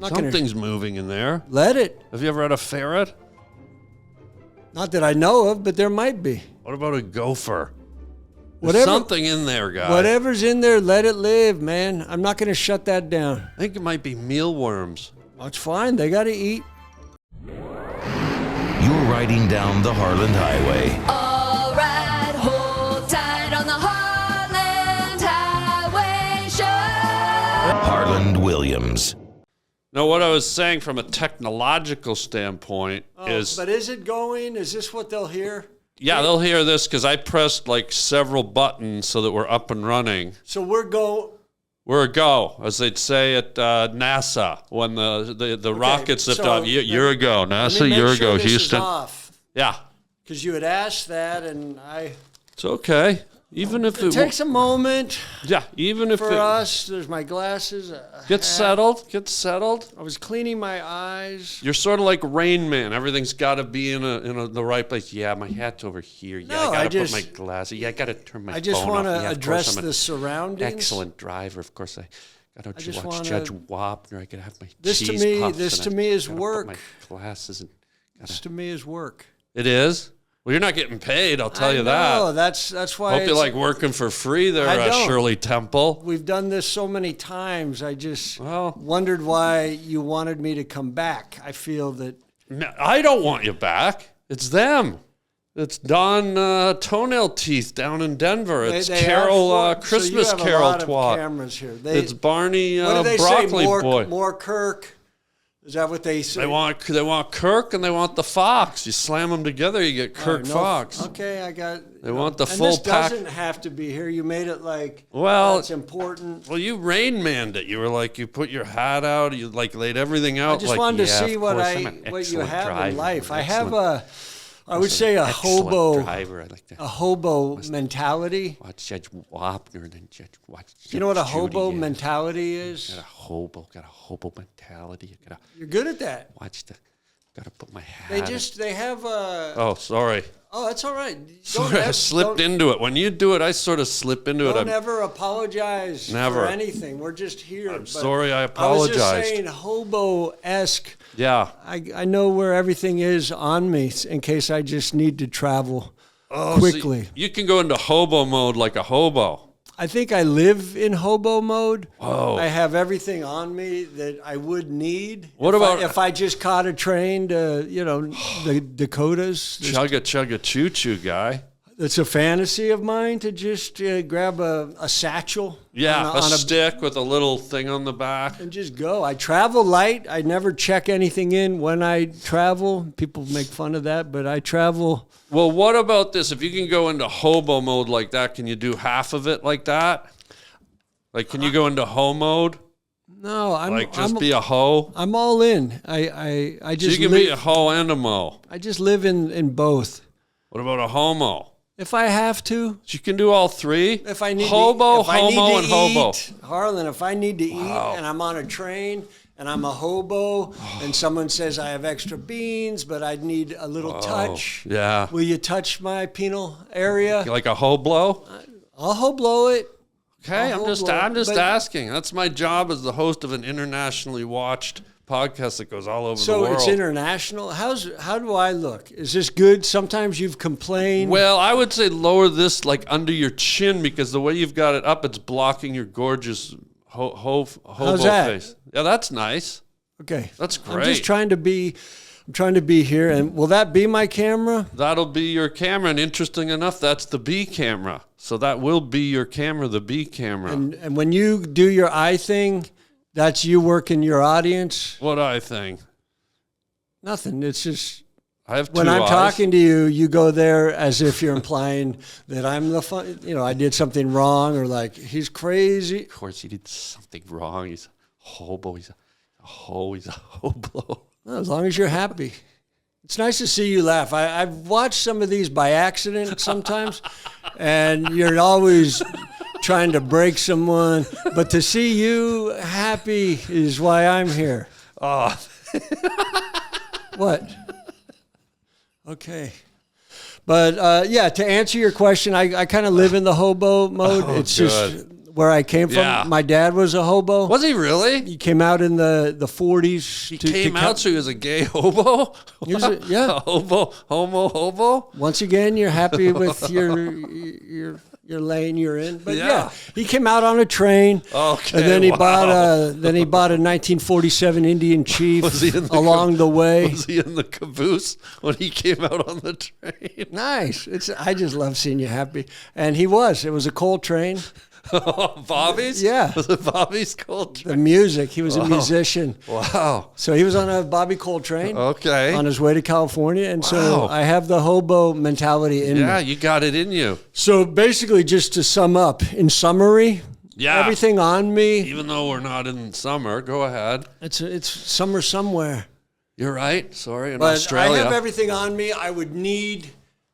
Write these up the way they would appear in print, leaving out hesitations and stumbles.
Something's moving in there. Let it. Have you ever had a ferret? Not that I know of, but there might be. What about a gopher? There's something in there, guy. Whatever's in there, let it live, man. I'm not going to shut that down. I think it might be mealworms. That's fine. They got to eat. You're riding down the Harland Highway. All right, hold tight on the Harland Highway Show. Harland Williams. No, what I was saying from a technological standpoint is... But is it going? Is this what they'll hear? Yeah, they'll hear this because I pressed like several buttons so that we're up and running. So we're We're a go, as they'd say at NASA when the rockets lift off. You're a go, NASA. You're a go, Houston. Off. Yeah, because you had asked that, and It's okay, even if it takes a moment. Yeah, even if for us, there's my glasses. Get settled. I was cleaning my eyes. You're sort of like Rain Man. Everything's got to be in the right place. Yeah, my hat's over here. Yeah, I got to put my glasses. Yeah, I got to turn my phone off. I just want to address I'm the surroundings. Excellent driver. Of course, I got to watch Judge Wapner. I got to have my This cheese puffs. This to me is work. Put my glasses and this to me is work. It is. Well, you're not getting paid, I'll tell you that. No, that's why. Hope you like working for free there, Shirley Temple. We've done this so many times. I just wondered why you wanted me to come back. I feel that... No, I don't want you back. It's them. It's Don Toenail Teeth down in Denver. It's Carol, Christmas Carol twat. Cameras here. It's Barney what do they Broccoli say? Boy. More Kirk. Is that what they say? They want Kirk and they want the Fox. You slam them together, you get Kirk Fox. Okay, I got. They want the full pack. This doesn't have to be here. You made it like. Well, it's important. Well, you Rain Manned it. You were like, you put your hat out. You like laid everything out. I just wanted to see what you have in life. I have I would say a hobo driver. I like that. A hobo mentality. Watch Judge Wapner and then watch. You know what a hobo mentality is? Got a hobo mentality. You're good at that. Got to put my hat. They have a. Oh, sorry. Oh, that's all right. I slipped into it. When you do it, I sort of slip into it. Don't ever apologize for anything. We're just here. I'm sorry, I apologized. I was just saying hobo-esque. Yeah. I know where everything is on me in case I just need to travel quickly. So you can go into hobo mode like a hobo. I think I live in hobo mode. Whoa. I have everything on me that I would need. What if I just caught a train to, the Dakotas? Chugga choo choo guy. It's a fantasy of mine to just grab a satchel. Yeah, on a stick with a little thing on the back. And just go. I travel light. I never check anything in when I travel. People make fun of that, but I travel. Well, what about this? If you can go into hobo mode like that, can you do half of it like that? Like, can you go into hoe mode? No, I'm be a hoe. I'm all in. I just. So you can be a hoe and a mow. I just live in both. What about a homo? If I have to. So you can do all three? If I need hobo, homo, and hobo. Harlan, if I need to eat and I'm on a train and I'm a hobo and someone says I have extra beans, but I'd need a little touch. Yeah. Will you touch my penal area? Like a hoblo? I'll hoblo it. Okay, I'm just asking. That's my job as the host of an internationally watched podcast that goes all over the world. So it's international. How do I look? Is this good? Sometimes you've complained. Well, I would say lower this like under your chin because the way you've got it up, it's blocking your gorgeous hobo face. Yeah, that's nice. Okay, that's great. I'm just trying to be. I'm trying to be here, and will that be my camera? That'll be your camera, and interesting enough, that's the B camera. So that will be your camera, the B camera. And when you do your eye thing. That's you working your audience? What I think? Nothing. It's just I have when I'm talking to you, you go there as if you're implying that I'm the fun. I did something wrong or like he's crazy. Of course, he did something wrong. He's a hobo. He's a hoe. He's a hobo. Well, as long as you're happy. It's nice to see you laugh. I've watched some of these by accident sometimes, and you're always trying to break someone, but to see you happy is why I'm here. Oh. What? Okay. But, to answer your question, I kind of live in the hobo mode. It's good. just where I came from. Yeah. My dad was a hobo. Was he really? He came out in the 40s. He came out, so he was a gay hobo? Yeah. A hobo? Once again, you're happy with your lane you're in. But yeah, he came out on a train. Okay, and then he bought a 1947 Indian Chief along the way. Was he in the caboose when he came out on the train? Nice. I just love seeing you happy. And he was. It was a coal train. Bobby's? Yeah. Was it Bobby's coal train? The music. He was a musician. Wow. So he was on a Bobby Coltrane. Okay. On his way to California. And so I have the hobo mentality in me. Yeah, you got it in you. So basically, just to sum up, in summary, everything on me. Even though we're not in summer, go ahead. It's summer somewhere. You're right. Sorry, in But Australia. I have everything on me. I would need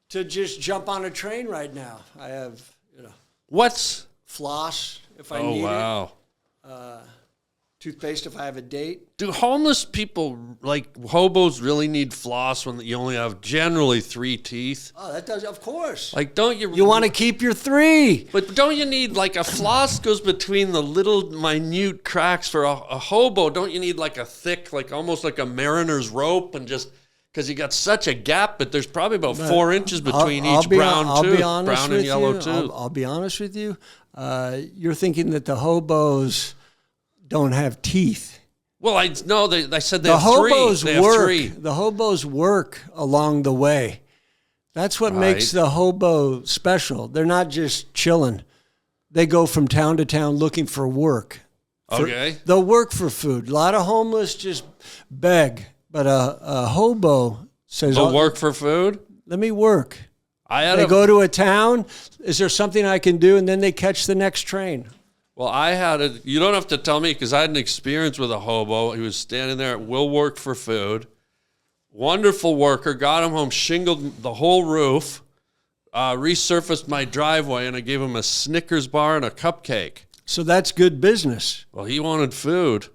to just jump on a train right now. I have, What's... floss if I need wow. it. Toothpaste if I have a date. Do homeless people, like hobos, really need floss when you only have generally 3 teeth? Oh, that does, of course. Like, don't you... You want to keep your 3. But don't you need, like, a floss goes between the little minute cracks for a hobo? Don't you need, like, a thick, like, almost like a mariner's rope and just... Because you got such a gap, but there's probably about 4 inches between each brown tooth, brown and yellow tooth. I'll be honest with you. You're thinking that the hobos don't have teeth. Well, I said they The have 3. hobos They have work. 3. The hobos work along the way. That's what makes the hobo special. They're not just chilling. They go from town to town looking for work. Okay. They'll work for food. A lot of homeless just beg. But a hobo says, They'll work for food? Let me work. They go to a town. Is there something I can do? And then they catch the next train. Well, you don't have to tell me because I had an experience with a hobo. He was standing there at Will Work for Food. Wonderful worker. Got him home, shingled the whole roof, resurfaced my driveway, and I gave him a Snickers bar and a cupcake. So that's good business. Well, he wanted food.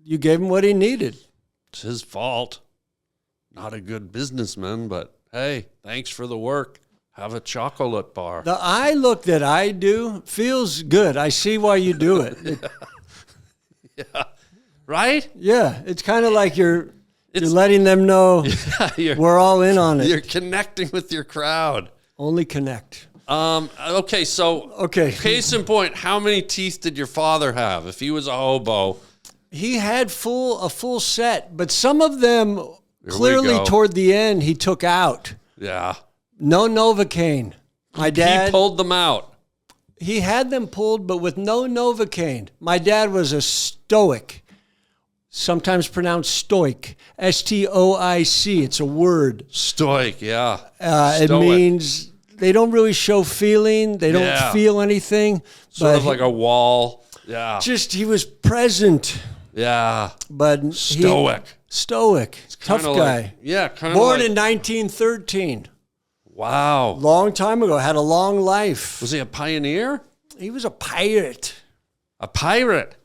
You gave him what he needed. It's his fault. Not a good businessman, but hey, thanks for the work. Have a chocolate bar. The eye look that I do feels good. I see why you do it. Yeah. Right? Yeah. It's kind of like you're letting them know we're all in on it. You're connecting with your crowd. Only connect. Okay, so case in point, how many teeth did your father have if he was a hobo? He had a full set, but some of them clearly toward the end he took out. Yeah. No Novocaine. My dad... He pulled them out. He had them pulled, but with no Novocaine. My dad was a stoic, sometimes pronounced stoic, S-T-O-I-C. It's a word. Stoic, yeah. It means they don't really show feeling. They don't feel anything. Sort of like a wall. Yeah. Just he was present. Yeah. But stoic. Tough guy. Kind of born in 1913. Wow. Long time ago. Had a long life. Was he a pioneer? He was a pirate. A pirate?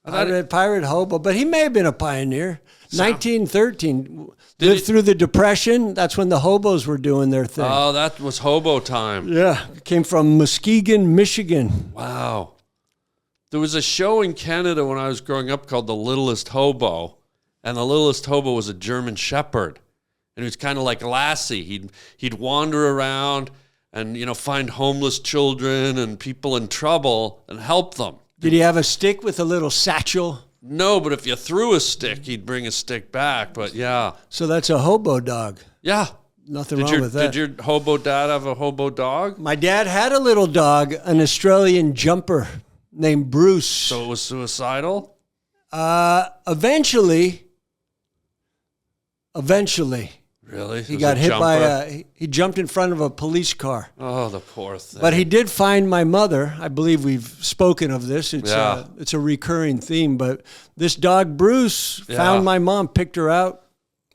Pirate hobo. But he may have been a pioneer. 1913. Lived through the Depression. That's when the hobos were doing their thing. Oh, that was hobo time. Yeah. Came from Muskegon, Michigan. Wow. There was a show in Canada when I was growing up called The Littlest Hobo, and the Littlest Hobo was a German Shepherd, and he was kind of like Lassie. He'd wander around and find homeless children and people in trouble and help them. Did he have a stick with a little satchel? No, but if you threw a stick, he'd bring a stick back. But yeah. So that's a hobo dog. Yeah. Nothing wrong with that. Did your hobo dad have a hobo dog? My dad had a little dog, an Australian jumper named Bruce. So it was suicidal? Eventually. Really? He got hit by he jumped in front of a police car. Oh, the poor thing. But he did find my mother. I believe we've spoken of this. It's a recurring theme. But this dog, Bruce, found my mom, picked her out.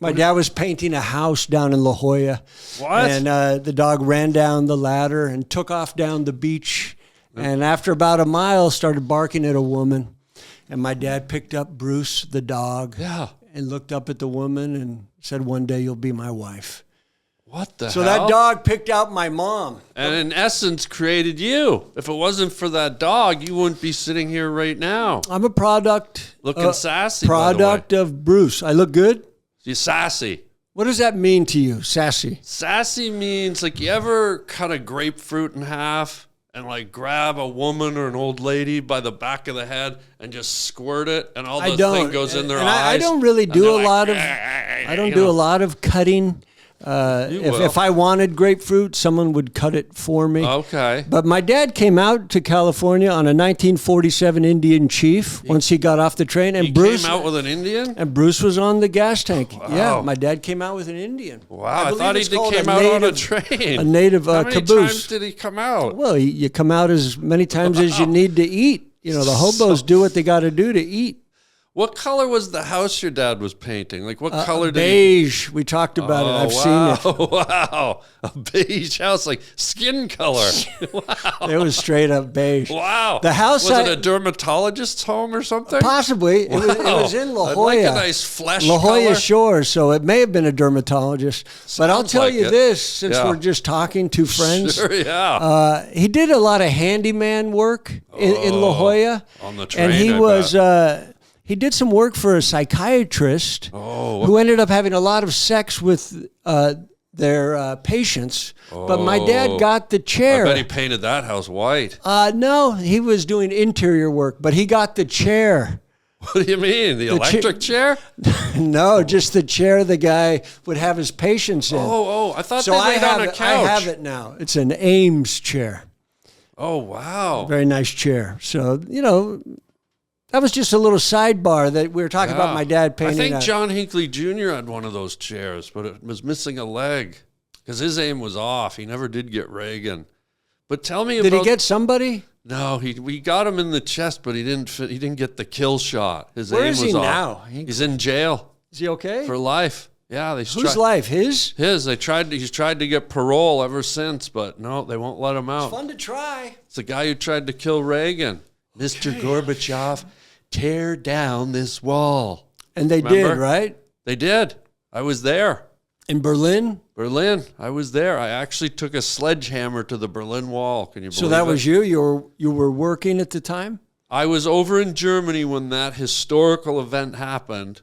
My dad was painting a house down in La Jolla. What? And the dog ran down the ladder and took off down the beach. And after about a mile, started barking at a woman. And my dad picked up Bruce, the dog, and looked up at the woman and said, "One day you'll be my wife." What the So hell? that dog picked out my mom. And in essence, created you. If it wasn't for that dog, you wouldn't be sitting here right now. I'm a product. Looking sassy, by the way. Product of Bruce. I look good? You're sassy. What does that mean to you, sassy? Sassy means like you ever cut a grapefruit in half and like grab a woman or an old lady by the back of the head and just squirt it and all the thing goes in their eyes. I don't really do a lot of. I don't do a lot of cutting. If I wanted grapefruit, someone would cut it for me. Okay. But my dad came out to California on a 1947 Indian Chief once he got off the train, and He Bruce came out with an Indian? and Bruce was on the gas tank. Wow. Yeah, my dad came out with an Indian. Wow, I believe thought he it's called came a out on a native- train. A native How many caboose. times did he come out? Well, you come out as many times as you need to eat. You know, the hobos do what they got to do to eat. What color was the house your dad was painting? Like what color did he... Beige. We talked about it. I've seen it. Wow, a beige house, like skin color. Wow. It was straight up beige. Wow. The house was it a dermatologist's home or something? Possibly. It was in La I'd Jolla. like a nice flesh La Jolla color. Shores, so it may have been a dermatologist. But I'll Sounds tell like you it. this, since Yeah. we're just talking, two friends. Sure, yeah. He did a lot of handyman work in La Jolla. On the train, And he I was... bet. he did some work for a psychiatrist who ended up having a lot of sex with their patients. But my dad got the I chair. bet he painted that house white. No, he was doing interior work, but he got the chair. What do you mean? The electric chair? No, just the chair the guy would have his patients in. I thought so they I laid have on a it. couch. I have it now. It's an Ames chair. Oh, wow. Very nice chair. So, you know, that was just a little sidebar that we were talking about my dad painting. I think John Hinckley Jr. had one of those chairs, but it was missing a leg because his aim was off. He never did get Reagan. But tell me about... Did he get somebody? No, we got him in the chest, but he didn't get the kill shot. His Where aim is was he off. now? He's in jail Is he okay? for life. Yeah, Whose life? His? He's tried to get parole ever since, but no, they won't let him out. It's fun to try. It's the guy who tried to kill Reagan. Mr. Gorbachev, tear down this wall. And they Remember? did, right? They did. I was there. In Berlin? Berlin. I was there. I actually took a sledgehammer to the Berlin Wall. Can you believe So that it? was you? You were working at the time? I was over in Germany when that historical event happened,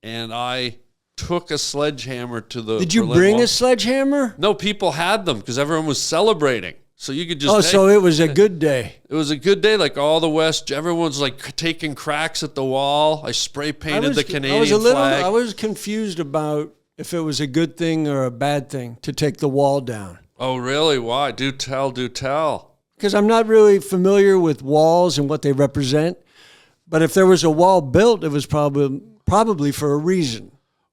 and I took a sledgehammer to the Did you Berlin bring Wall. a sledgehammer? No, people had them because everyone was celebrating. So you could just... Oh, so it was a good day. It was a good day. Like all the West, everyone's like taking cracks at the wall. I spray painted the Canadian flag. I was confused about if it was a good thing or a bad thing to take the wall down. Oh, really? Why? Do tell, do tell. Because I'm not really familiar with walls and what they represent. But if there was a wall built, it was probably for a reason.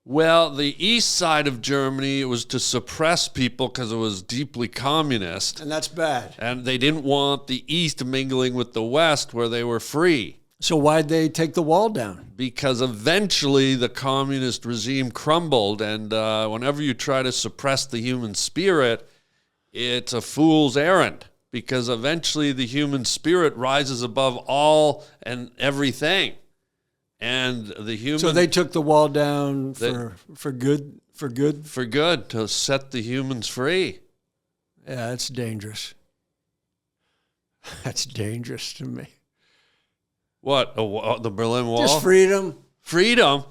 Well, the east side of Germany, it was to suppress people because it was deeply communist. And that's bad. And they didn't want the east mingling with the west where they were free. So why'd they take the wall down? Because eventually the communist regime crumbled. And whenever you try to suppress the human spirit, it's a fool's errand. Because eventually the human spirit rises above all and everything. And the human... So they took the wall down for good? For good, to set the humans free. Yeah, that's dangerous. That's dangerous to me. What? The Berlin Wall? Just freedom. Freedom?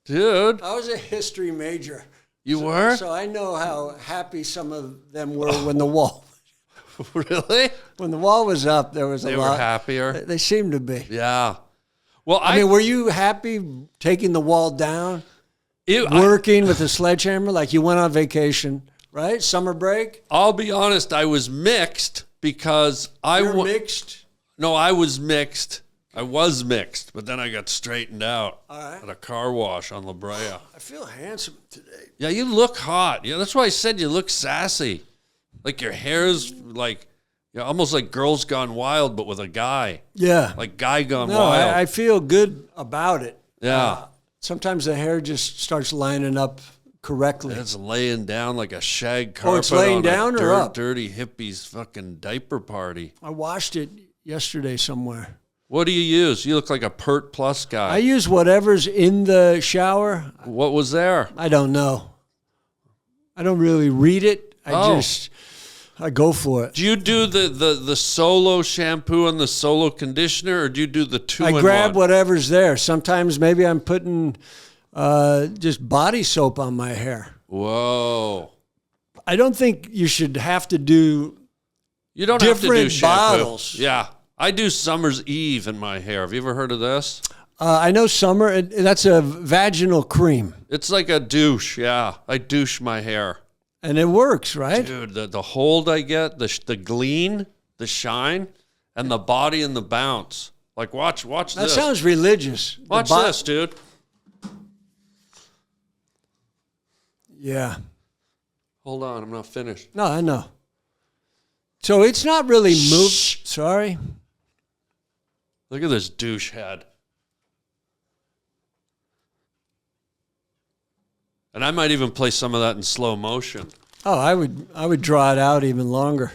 Dude, I was a history major. you were? So I know how happy some of them were when the wall... Really? When the wall was up, there was a lot... They were happier? They seemed to be. Yeah. Well, I mean, were you happy taking the wall down, It, working with a sledgehammer like you went on vacation, right? Summer break? I'll be honest, I was mixed because You're mixed? No, I was mixed. I was mixed, but then I got straightened out All right. at a car wash on La Brea. I feel handsome today. Yeah, you look hot. Yeah, that's why I said you look sassy. Like your hair's like, almost like Girls Gone Wild, but with a guy. Yeah. Like Guy Gone No, Wild. I feel good about it. Yeah. Sometimes the hair just starts lining up correctly. It's laying down like a shag carpet. it's laying on down a or up? dirty hippie's fucking diaper party. I washed it yesterday somewhere. What do you use? You look like a Pert Plus guy. I use whatever's in the shower. What was there? I don't know. I don't really read it. I go for it. Do you do the solo shampoo and the solo conditioner, or do you do the two-in-one? I grab whatever's there. Sometimes maybe I'm putting just body soap on my hair. Whoa. I don't think you should have to do You don't have to do different shampoo. bottles. Yeah. I do Summer's Eve in my hair. Have you ever heard of this? I know Summer, that's a vaginal cream. It's like a douche, yeah. I douche my hair. And it works, right? Dude, the hold I get, the gleam, the shine, and the body and the bounce. Like, watch That this. sounds religious. Watch this, dude. Yeah. Hold on, I'm not finished. No, I know. So it's not really moved. Sorry. Look at this douche head. And I might even play some of that in slow motion. Oh, I would draw it out even longer.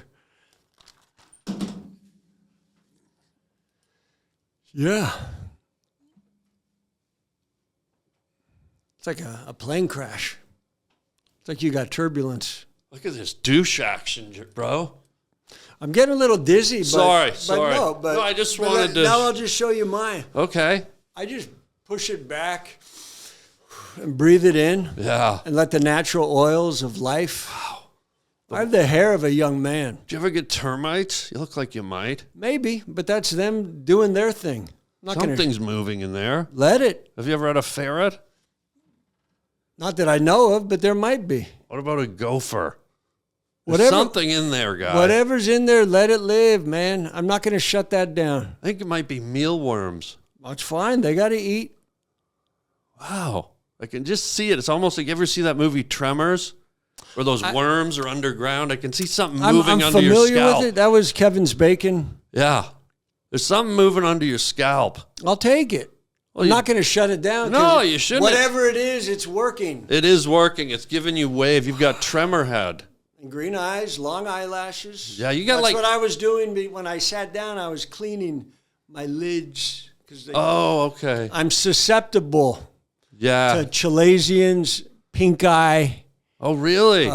Yeah. It's like a plane crash. It's like you got turbulence. Look at this douche action, bro. I'm getting a little dizzy. Sorry. No, I just wanted to. Now I'll just show you mine. Okay. I just push it back and breathe it in. Yeah. And let the natural oils of life. Wow. I have the hair of a young man. Do you ever get termites? You look like you might. Maybe, but that's them doing their thing. Something's moving in there. Let it. Have you ever had a ferret? Not that I know of, but there might be. What about a gopher? There's something in there, guy. Whatever's in there, let it live, man. I'm not going to shut that down. I think it might be mealworms. That's fine. They got to eat. Wow. I can just see it. It's almost like, you ever see that movie Tremors? Where those worms are underground? I can see something moving under your scalp. I'm familiar with it. That was Kevin's bacon. Yeah. There's something moving under your scalp. I'll take it. Well, I'm not going to shut it down. No, you shouldn't. Whatever it is, it's working. It is working. It's giving you wave. You've got tremor head. And green eyes, long eyelashes. Yeah, you got That's what I was doing when I sat down. I was cleaning my lids. Okay. I'm susceptible to chalazions, pink eye. Oh, really?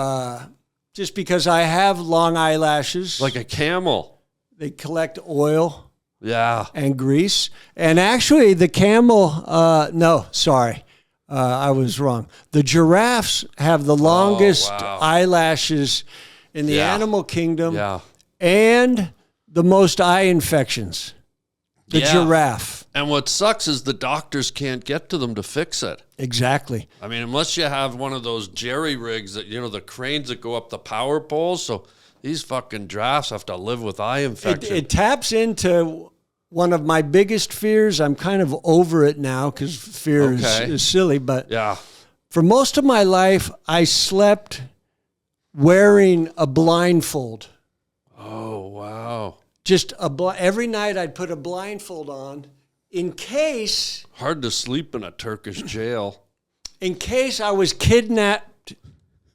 Just because I have long eyelashes. Like a camel. They collect oil. Yeah. And grease. And actually, the camel, I was wrong. The giraffes have the longest eyelashes in the animal kingdom and the most eye infections. The giraffe. And what sucks is the doctors can't get to them to fix it. Exactly. I mean, unless you have one of those jerry rigs that, the cranes that go up the power poles. So these fucking giraffes have to live with eye infection. It taps into one of my biggest fears. I'm kind of over it now because fear is silly. But for most of my life, I slept wearing a blindfold. Oh, wow. Just every night I'd put a blindfold on in case... Hard to sleep in a Turkish jail. In case I was kidnapped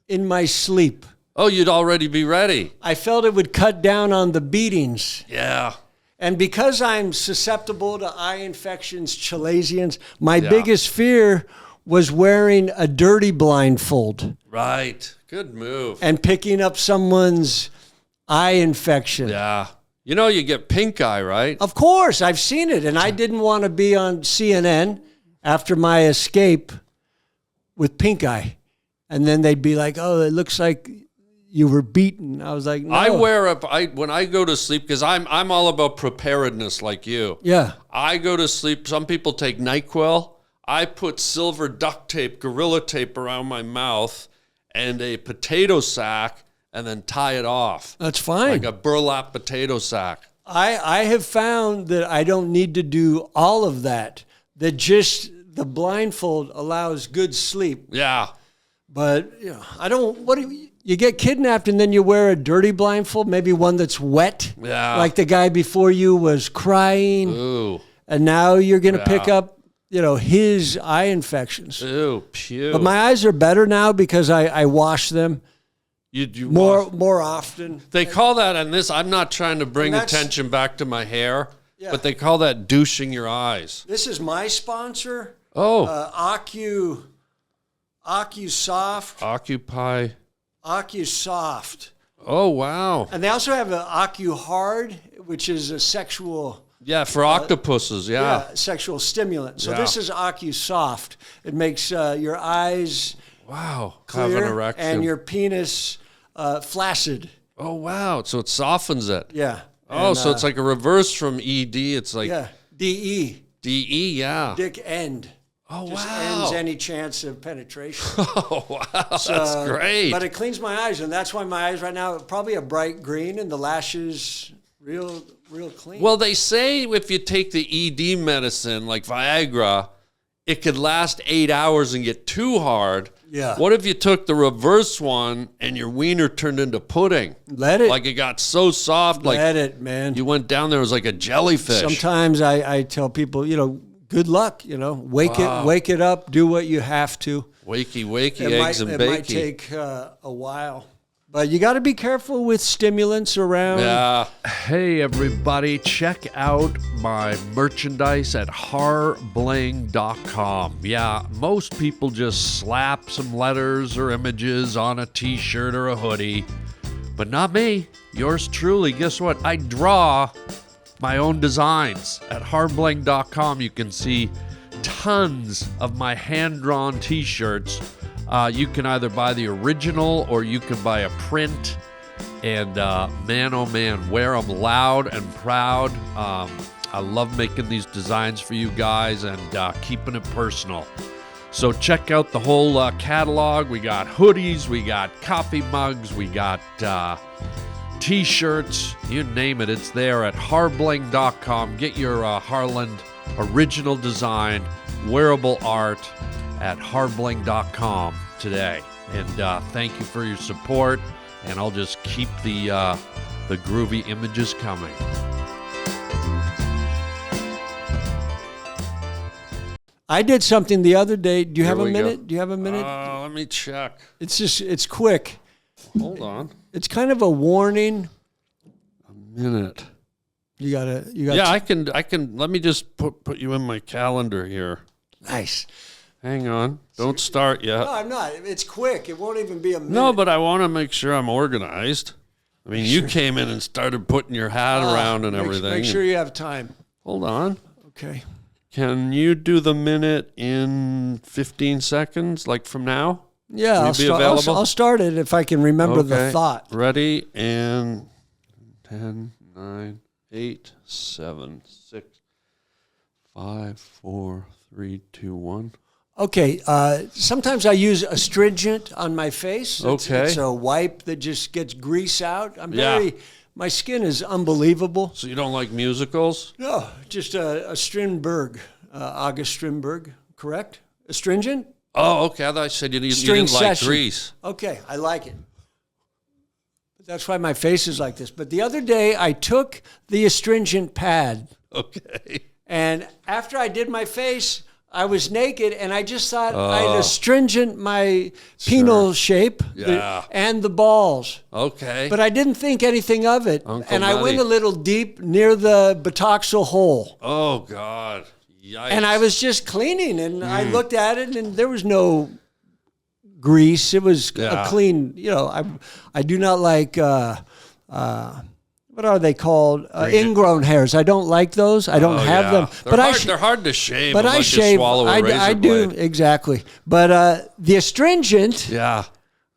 in my sleep. Oh, you'd already be ready. I felt it would cut down on the beatings. Yeah. And because I'm susceptible to eye infections, chalazions, my biggest fear was wearing a dirty blindfold. Right. Good move. And picking up someone's eye infection. Yeah. You get pink eye, right? Of course. I've seen it. And I didn't want to be on CNN after my escape with pink eye. And then they'd be like, oh, it looks like you were beaten. I was like, no. I when I go to sleep, because I'm all about preparedness like you. Yeah. I go to sleep. Some people take NyQuil. I put silver duct tape, Gorilla Tape around my mouth and a potato sack and then tie it off. That's fine. Like a burlap potato sack. I have found that I don't need to do all of that. That just the blindfold allows good sleep. Yeah. But, I don't, you get kidnapped and then you wear a dirty blindfold, maybe one that's wet. Yeah. Like the guy before you was crying. Ooh. And now you're going to pick up, his eye infections. Ew, pew. But my eyes are better now because I wash them. You more often. They call that, and this, I'm not trying to bring attention back to my hair, but they call that douching your eyes. This is my sponsor. Oh. OcuSoft. Occupy. OcuSoft. Oh, wow. And they also have an OcuHard, which is a sexual... Yeah, for octopuses, yeah. sexual stimulant. So Yeah. this is OcuSoft. It makes your eyes Wow. Have an clear erection. and your penis flaccid. Oh, wow. So it softens it. Yeah. Oh, And, so it's like a reverse from ED. It's like DE, DE, yeah. dick end. Oh, Just wow. ends any chance of penetration. Oh, wow. That's great. But it cleans my eyes, and that's why my eyes right now are probably a bright green, and the lashes real clean. Well, they say if you take the ED medicine, like Viagra, it could last 8 hours and get too hard. Yeah. What if you took the reverse one and your wiener turned into pudding? Let it. Like it got so soft, like Let it, man. you went down there, it was like a jellyfish. Sometimes I tell people, good luck, wake it up, do what you have to. Wakey, It eggs might, and it might bakey. take a while. But you got to be careful with stimulants around. Yeah. Hey everybody, check out my merchandise at harbling.com. Yeah, most people just slap some letters or images on a t-shirt or a hoodie, but not me. Yours truly. Guess what? I draw my own designs. At harbling.com you can see tons of my hand-drawn t-shirts. You can either buy the original or you can buy a print. And man, oh man, wear them loud and proud. I love making these designs for you guys and keeping it personal. So check out the whole catalog. We got hoodies, we got coffee mugs, we got t-shirts, you name it, it's there at harbling.com. Get your Harland original design, wearable art at harbling.com today. And thank you for your support, and I'll just keep the groovy images coming. I did something the other day. Do you have a we go. minute? Do you have a minute? Let me check. It's quick. Hold on. It's kind of a warning. Minute. You got Yeah, I can. Let me just put you in my calendar here. Nice. Hang on. Don't start yet. No, I'm not. It's quick. It won't even be a minute. No, but I want to make sure I'm organized. I mean, you came in and started putting your hat around and everything. Make sure you have time. Hold on. Okay. Can you do the minute in 15 seconds, like from now? Yeah, Will you be available? I'll start it if I can remember the thought. Ready? And 10, 9, 8, 7, 6, 5, 4, 3, 2, 1. Okay. Sometimes I use astringent on my face. Okay. It's a wipe that just gets grease out. Yeah. My skin is unbelievable. So you don't like musicals? No, just a Strindberg, August Strindberg, correct? Astringent? Oh, okay. I thought you said you didn't like session. grease. Okay, I like it. But that's why my face is like this. But the other day, I took the astringent pad, Okay. and after I did my face, I was naked, and I just thought I'd astringent my penal shape Yeah. and the balls. Okay. But I didn't think anything of it. Uncle and I went Nutty. a little deep near the butoxal hole. Oh, God. Yikes. And I was just cleaning, and I looked at it, and there was no grease. It was Yeah. a clean, I do not like, what are they called? Ingrown hairs. I don't like those. I don't have them. They're hard to shave. But I unless shave. You swallow a razor I do, blade. exactly. But the astringent, Yeah.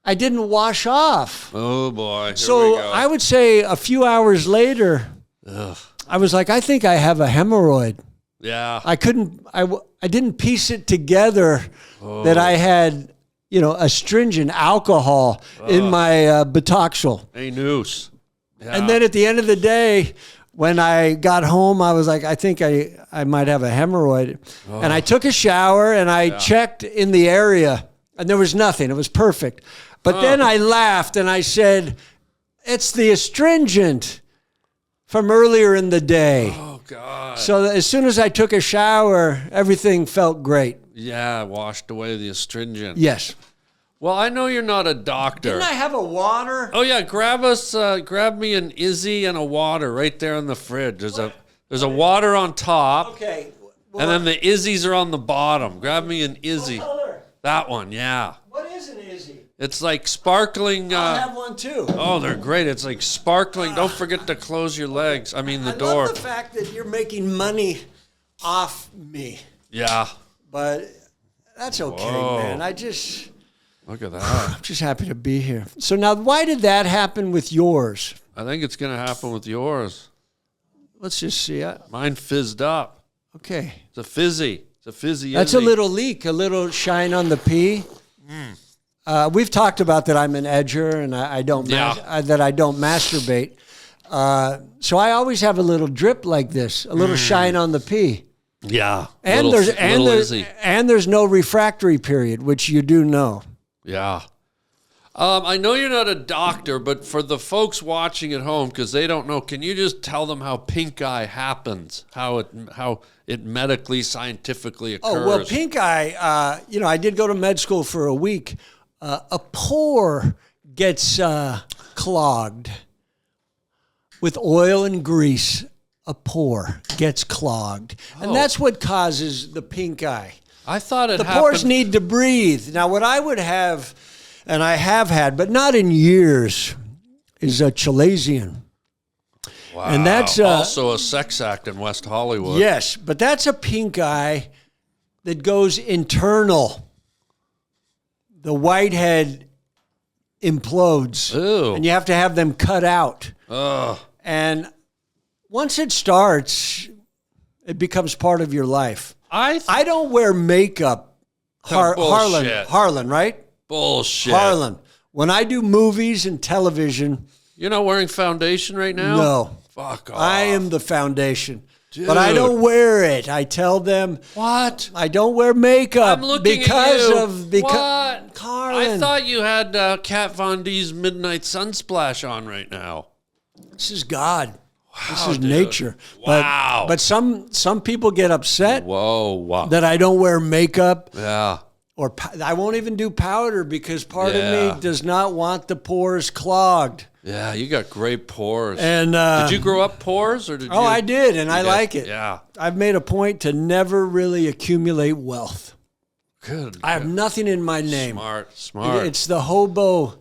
I didn't wash off. Oh, boy. Here So we go. I would say a few hours later, I was like, I think I have a hemorrhoid. Yeah. I didn't piece it together that I had, astringent alcohol in my butoxal. A noose. Yeah. And then at the end of the day, when I got home, I was like, I think I might have a hemorrhoid. And I took a shower and I checked in the area and there was nothing. It was perfect. But then I laughed and I said, it's the astringent from earlier in the day. Oh, God. So as soon as I took a shower, everything felt great. Yeah, washed away the astringent. Yes. Well, I know you're not a doctor. Didn't I have a water? Oh yeah, grab me an Izzy and a water right there in the fridge. There's a water on top, Okay. and then the Izzies are on the bottom. Grab me an Izzy. What color? That one, yeah. What is an Izzy? It's like sparkling. I have one too. Oh, they're great. It's like sparkling. Don't forget to close your legs. I mean, the I door. love the fact that you're making money off me, Yeah. but that's okay, Whoa. man. I'm just Look at that. happy to be here. So now, why did that happen with yours? I think it's going to happen with yours. Let's just see. Mine fizzed up. Okay. It's a fizzy. It's a fizzy. That's a little leak, a little shine on the P. We've talked about that I'm an edger and I don't that I don't masturbate. So I always have a little drip like this, a little shine on the P. Yeah. And there's no refractory period, which you do know. Yeah. I know you're not a doctor, but for the folks watching at home, because they don't know, can you just tell them how pink eye happens? How it medically, scientifically occurs? Oh, well, pink eye, I did go to med school for a week. A pore gets clogged with oil and grease. A pore gets clogged. And that's what causes the pink eye. I thought it The happened. pores need to breathe. Now, what I would have, and I have had, but not in years, is a chalazion. Wow. And that's also a sex act in West Hollywood. Yes, but that's a pink eye that goes internal. The whitehead implodes, Ew. and you have to have them cut out. Ugh. And once it starts, it becomes part of your life. I don't wear makeup. Bullshit. Harland, right? Bullshit. Harland. When I do movies and television, You're not wearing foundation right now? no, Fuck off. I am the foundation. But I don't wear it. I tell them What? I don't wear makeup I'm looking because at you. of What? Harland. I thought you had Kat Von D's Midnight Sunsplash on right now. This is God. This is dude. nature. Wow. But some people get upset Whoa. Wow. that I don't wear makeup Yeah. or I won't even do powder because part Yeah. of me does not want the pores clogged. Yeah, you got great pores. And did you grow up pores or did you? Oh, I did, and I like it. Yeah. I've made a point to never really accumulate wealth. Good. I have nothing in my name. Smart. It's the hobo.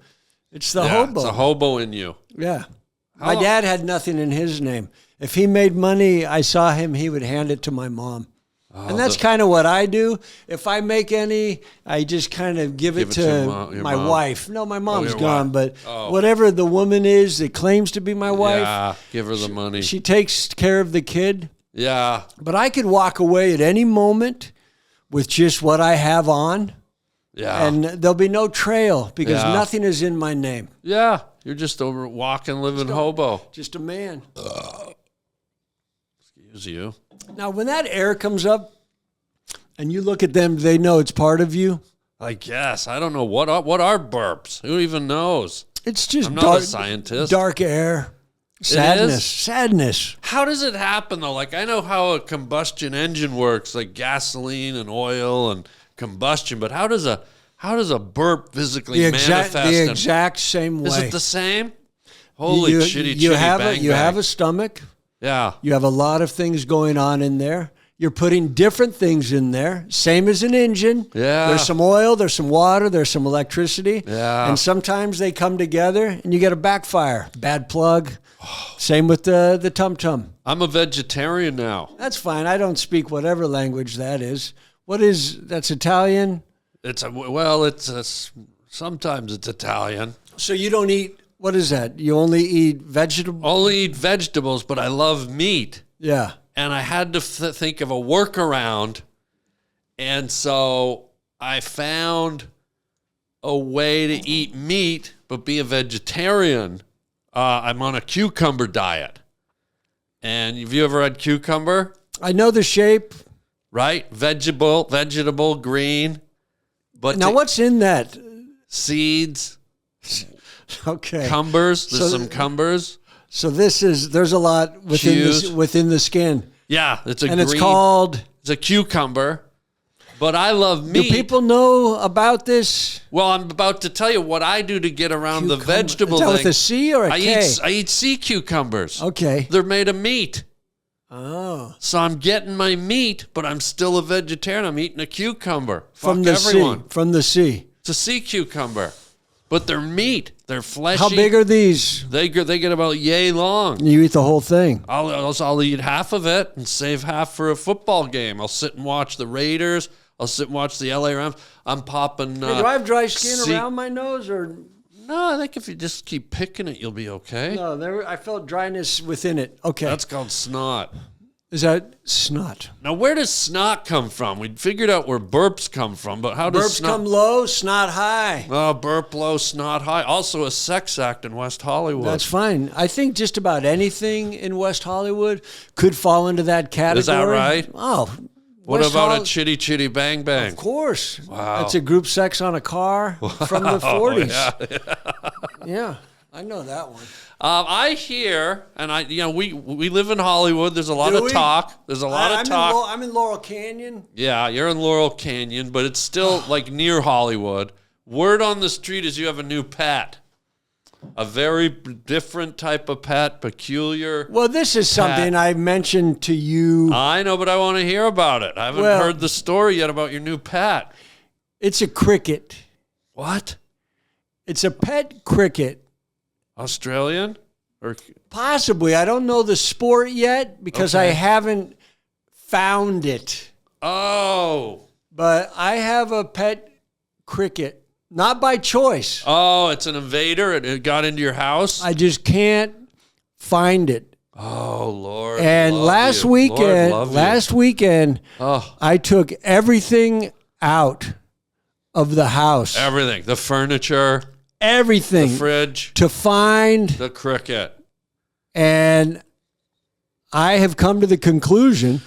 It's the hobo. It's a hobo in you. Yeah. My dad had nothing in his name. If he made money, I saw him, he would hand it to my mom. And that's kind of what I do. If I make any, I just kind of give it to your my mom. wife. No, my mom's your gone, wife. but whatever the woman is that claims to be my wife, Yeah. Give her the money. she takes care of the kid. Yeah. But I could walk away at any moment with just what I have on, Yeah. and there'll be no trail because Yeah. nothing is in my name. Yeah. You're just over walking, living hobo. Just a man. Excuse you. Now, when that air comes up and you look at them, they know it's part of you. I guess. I don't know. What are burps? Who even knows? It's just I'm not a scientist. dark air, sadness, is? sadness. How does it happen though? Like I know how a combustion engine works, like gasoline and oil and combustion, but how does a burp physically manifest? The exact same way. Is it the same? Holy you, shitty you chitty have bang you bang. have a stomach. Yeah. You have a lot of things going on in there. You're putting different things in there, same as an engine. Yeah. There's some oil, there's some water, there's some electricity. Yeah. And sometimes they come together and you get a backfire. Bad plug. Same with the tum-tum. I'm a vegetarian now. That's fine. I don't speak whatever language that is. That's Italian? Sometimes it's Italian. So you don't eat, what is that? You only eat vegetables? Only eat vegetables, but I love meat. Yeah. And I had to think of a workaround. And so I found a way to eat meat, but be a vegetarian. I'm on a cucumber diet. And have you ever had cucumber? I know the shape. Right? Vegetable, green. But Now, what's in that? seeds, Okay. cumbers. There's So- some cumbers. So there's a lot within the skin. Yeah, it's a And green. it's called, It's a cucumber. But I love do meat. people know about this? Well, I'm about to tell you what I do to get around the Cucumber. vegetable Is that thing. with a C or a K? I eat sea cucumbers. Okay. They're made of meat. Oh. So I'm getting my meat, but I'm still a vegetarian. I'm eating a cucumber. From Fuck the everyone. sea. From the sea. It's a sea cucumber. but they're meat. They're fleshy. How big are these? They get about yay long. You eat the whole thing. I'll eat half of it and save half for a football game. I'll sit and watch the Raiders. I'll sit and watch the LA Rams. I'm popping. Hey, do I have dry skin around my nose, or no? I think if you just keep picking it, you'll be okay. no? I felt dryness within it. Okay, That's called snot. is that snot? Now, where does snot come from? We figured out where burps come from, but how does Burps come low, snot high. Oh, burp low, snot high. Also a sex act in West Hollywood. That's fine. I think just about anything in West Hollywood could fall into that category. Is that right? Oh. What West about Hol- a chitty chitty bang bang? Of course. Wow. That's a group sex on a car from the 40s. Yeah. Yeah, I know that one. I hear, and we live in Hollywood. There's a lot Do of we? talk. There's a lot of talk. I'm in Laurel Canyon. Yeah, you're in Laurel Canyon, but it's still like near Hollywood. Word on the street is you have a new pet. A very different type of pet, peculiar. Well, this is something I mentioned to you. I know, but I want to hear about it. I haven't heard the story yet about your new pet. It's a cricket. What? It's a pet cricket. Australian? Or Possibly. I don't know the sport yet because I haven't found it. Oh. But I have a pet cricket. Not by choice. Oh, it's an invader. It got into your house. I just can't find it. Oh Lord! And love last you. weekend, Lord, love you. I took everything out of the house. Everything, the furniture, Everything. the fridge, To find. the cricket. And I have come to the conclusion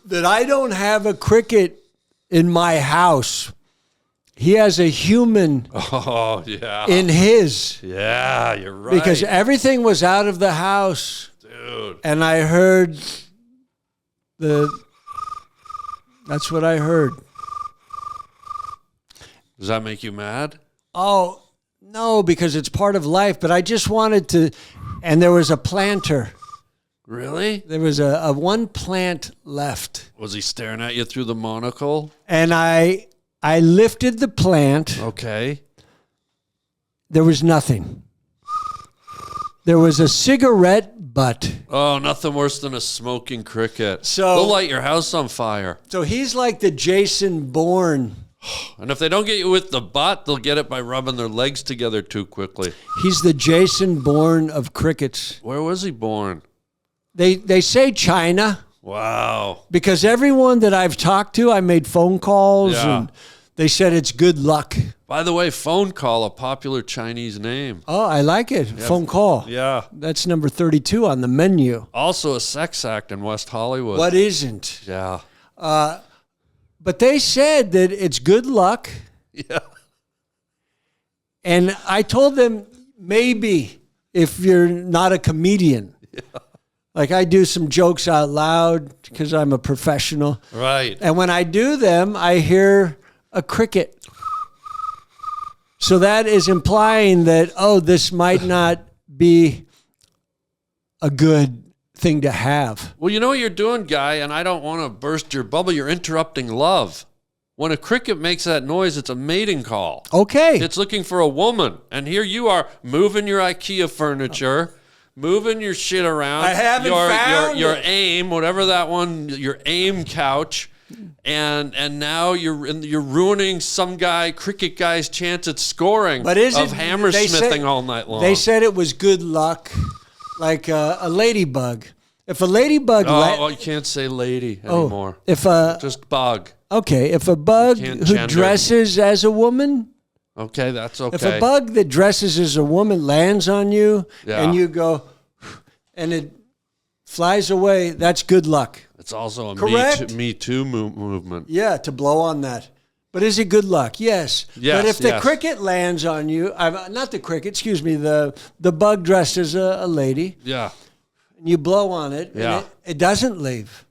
that I don't have a cricket in my house. He has a human Oh yeah. in his. Yeah, you're right. Because everything was out of the house. dude. And I heard that's what I heard. Does that make you mad? Oh, no, because it's part of life. But I just wanted to, and there was a planter. Really? There was a one plant left. Was he staring at you through the monocle? And I lifted the plant. Okay. There was nothing. There was a cigarette butt. Oh, nothing worse than a smoking cricket. So- they'll light your house on fire. So he's like the Jason Bourne. And if they don't get you with the butt, they'll get it by rubbing their legs together too quickly. He's the Jason Bourne of crickets. Where was he born? They say China. Wow. Because everyone that I've talked to, I made phone calls and they said it's good luck. By the way, phone call, a popular Chinese name. Oh, I like it. Phone call. Yeah. That's number 32 on the menu. Also a sex act in West Hollywood. What isn't? Yeah. But they said that it's good luck. Yeah. And I told them maybe if you're not a comedian. Yeah. Like I do some jokes out loud because I'm a professional. Right. And when I do them, I hear a cricket. So that is implying that, this might not be a good thing to have. Well, you know what you're doing, Guy, and I don't want to burst your bubble. You're interrupting love. When a cricket makes that noise, it's a mating call. Okay. It's looking for a woman. And here you are moving your IKEA furniture, moving your shit around. I haven't found your it. aim, whatever that one, your aim couch. And now you're ruining some cricket guy's chance at scoring But is of it hammersmithing all night long. They said it was good luck, like a ladybug. If a ladybug, you can't say lady anymore. If Just bug. if a bug can't who gender. dresses as a woman, Okay, that's okay. if a bug that dresses as a woman lands on you Yeah. and you go, and it flies away, that's good luck. It's also a Correct? Me Too movement. Yeah, to blow on that. But is it good luck? Yes. Yes, But if the yes. cricket lands on you, not the cricket, excuse me, the bug dressed as a lady, Yeah. and you blow on it, Yeah. and it doesn't leave.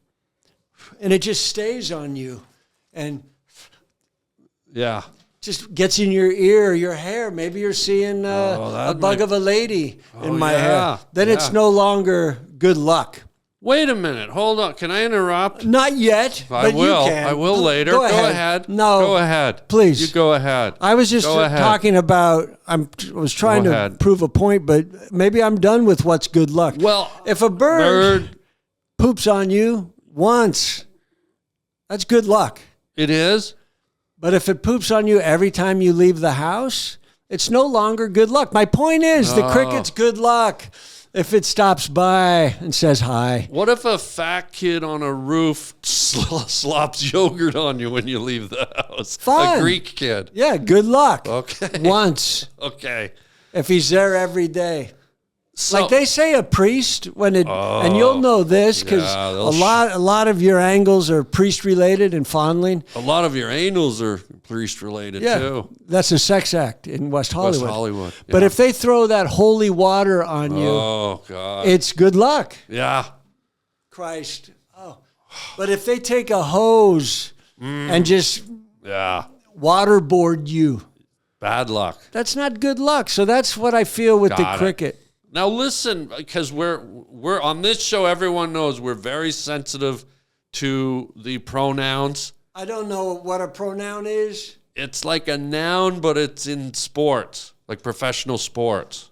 And it just stays on you and Yeah. just gets in your ear or your hair. Maybe you're seeing a that bug might- of a lady in my yeah, hair. Then it's yeah. no longer good luck. Wait a minute. Hold on. Can I interrupt? Not yet. I but will. You can. I will later. Go ahead. No. Go ahead. Please. You go ahead. I was just Go ahead. talking about, I was trying Go to ahead. prove a point, but maybe I'm done with what's good luck. Well, if a bird poops on you once, that's good luck. It is? But if it poops on you every time you leave the house, it's no longer good luck. My point is, the cricket's good luck if it stops by and says hi. What if a fat kid on a roof slops yogurt on you when you leave the house? Fine. A Greek kid. Yeah, good luck. Okay. Once. Okay. If he's there every day. So, Like they say a priest when it, and you'll know this because Yeah, a lot of your angles are priest related and fondling. a lot of your anals are priest related Yeah, too. that's a sex act in West Hollywood. West Hollywood. But yeah. if they throw that holy water on you, Oh God. it's good luck. Yeah. Christ. Oh. But if they take a hose and just Yeah. waterboard you, Bad luck. that's not good luck. So that's what I feel with the Got it. cricket. Now listen, because we're on this show, everyone knows we're very sensitive to the pronouns. I don't know what a pronoun is. It's like a noun, but it's in sports, like professional sports.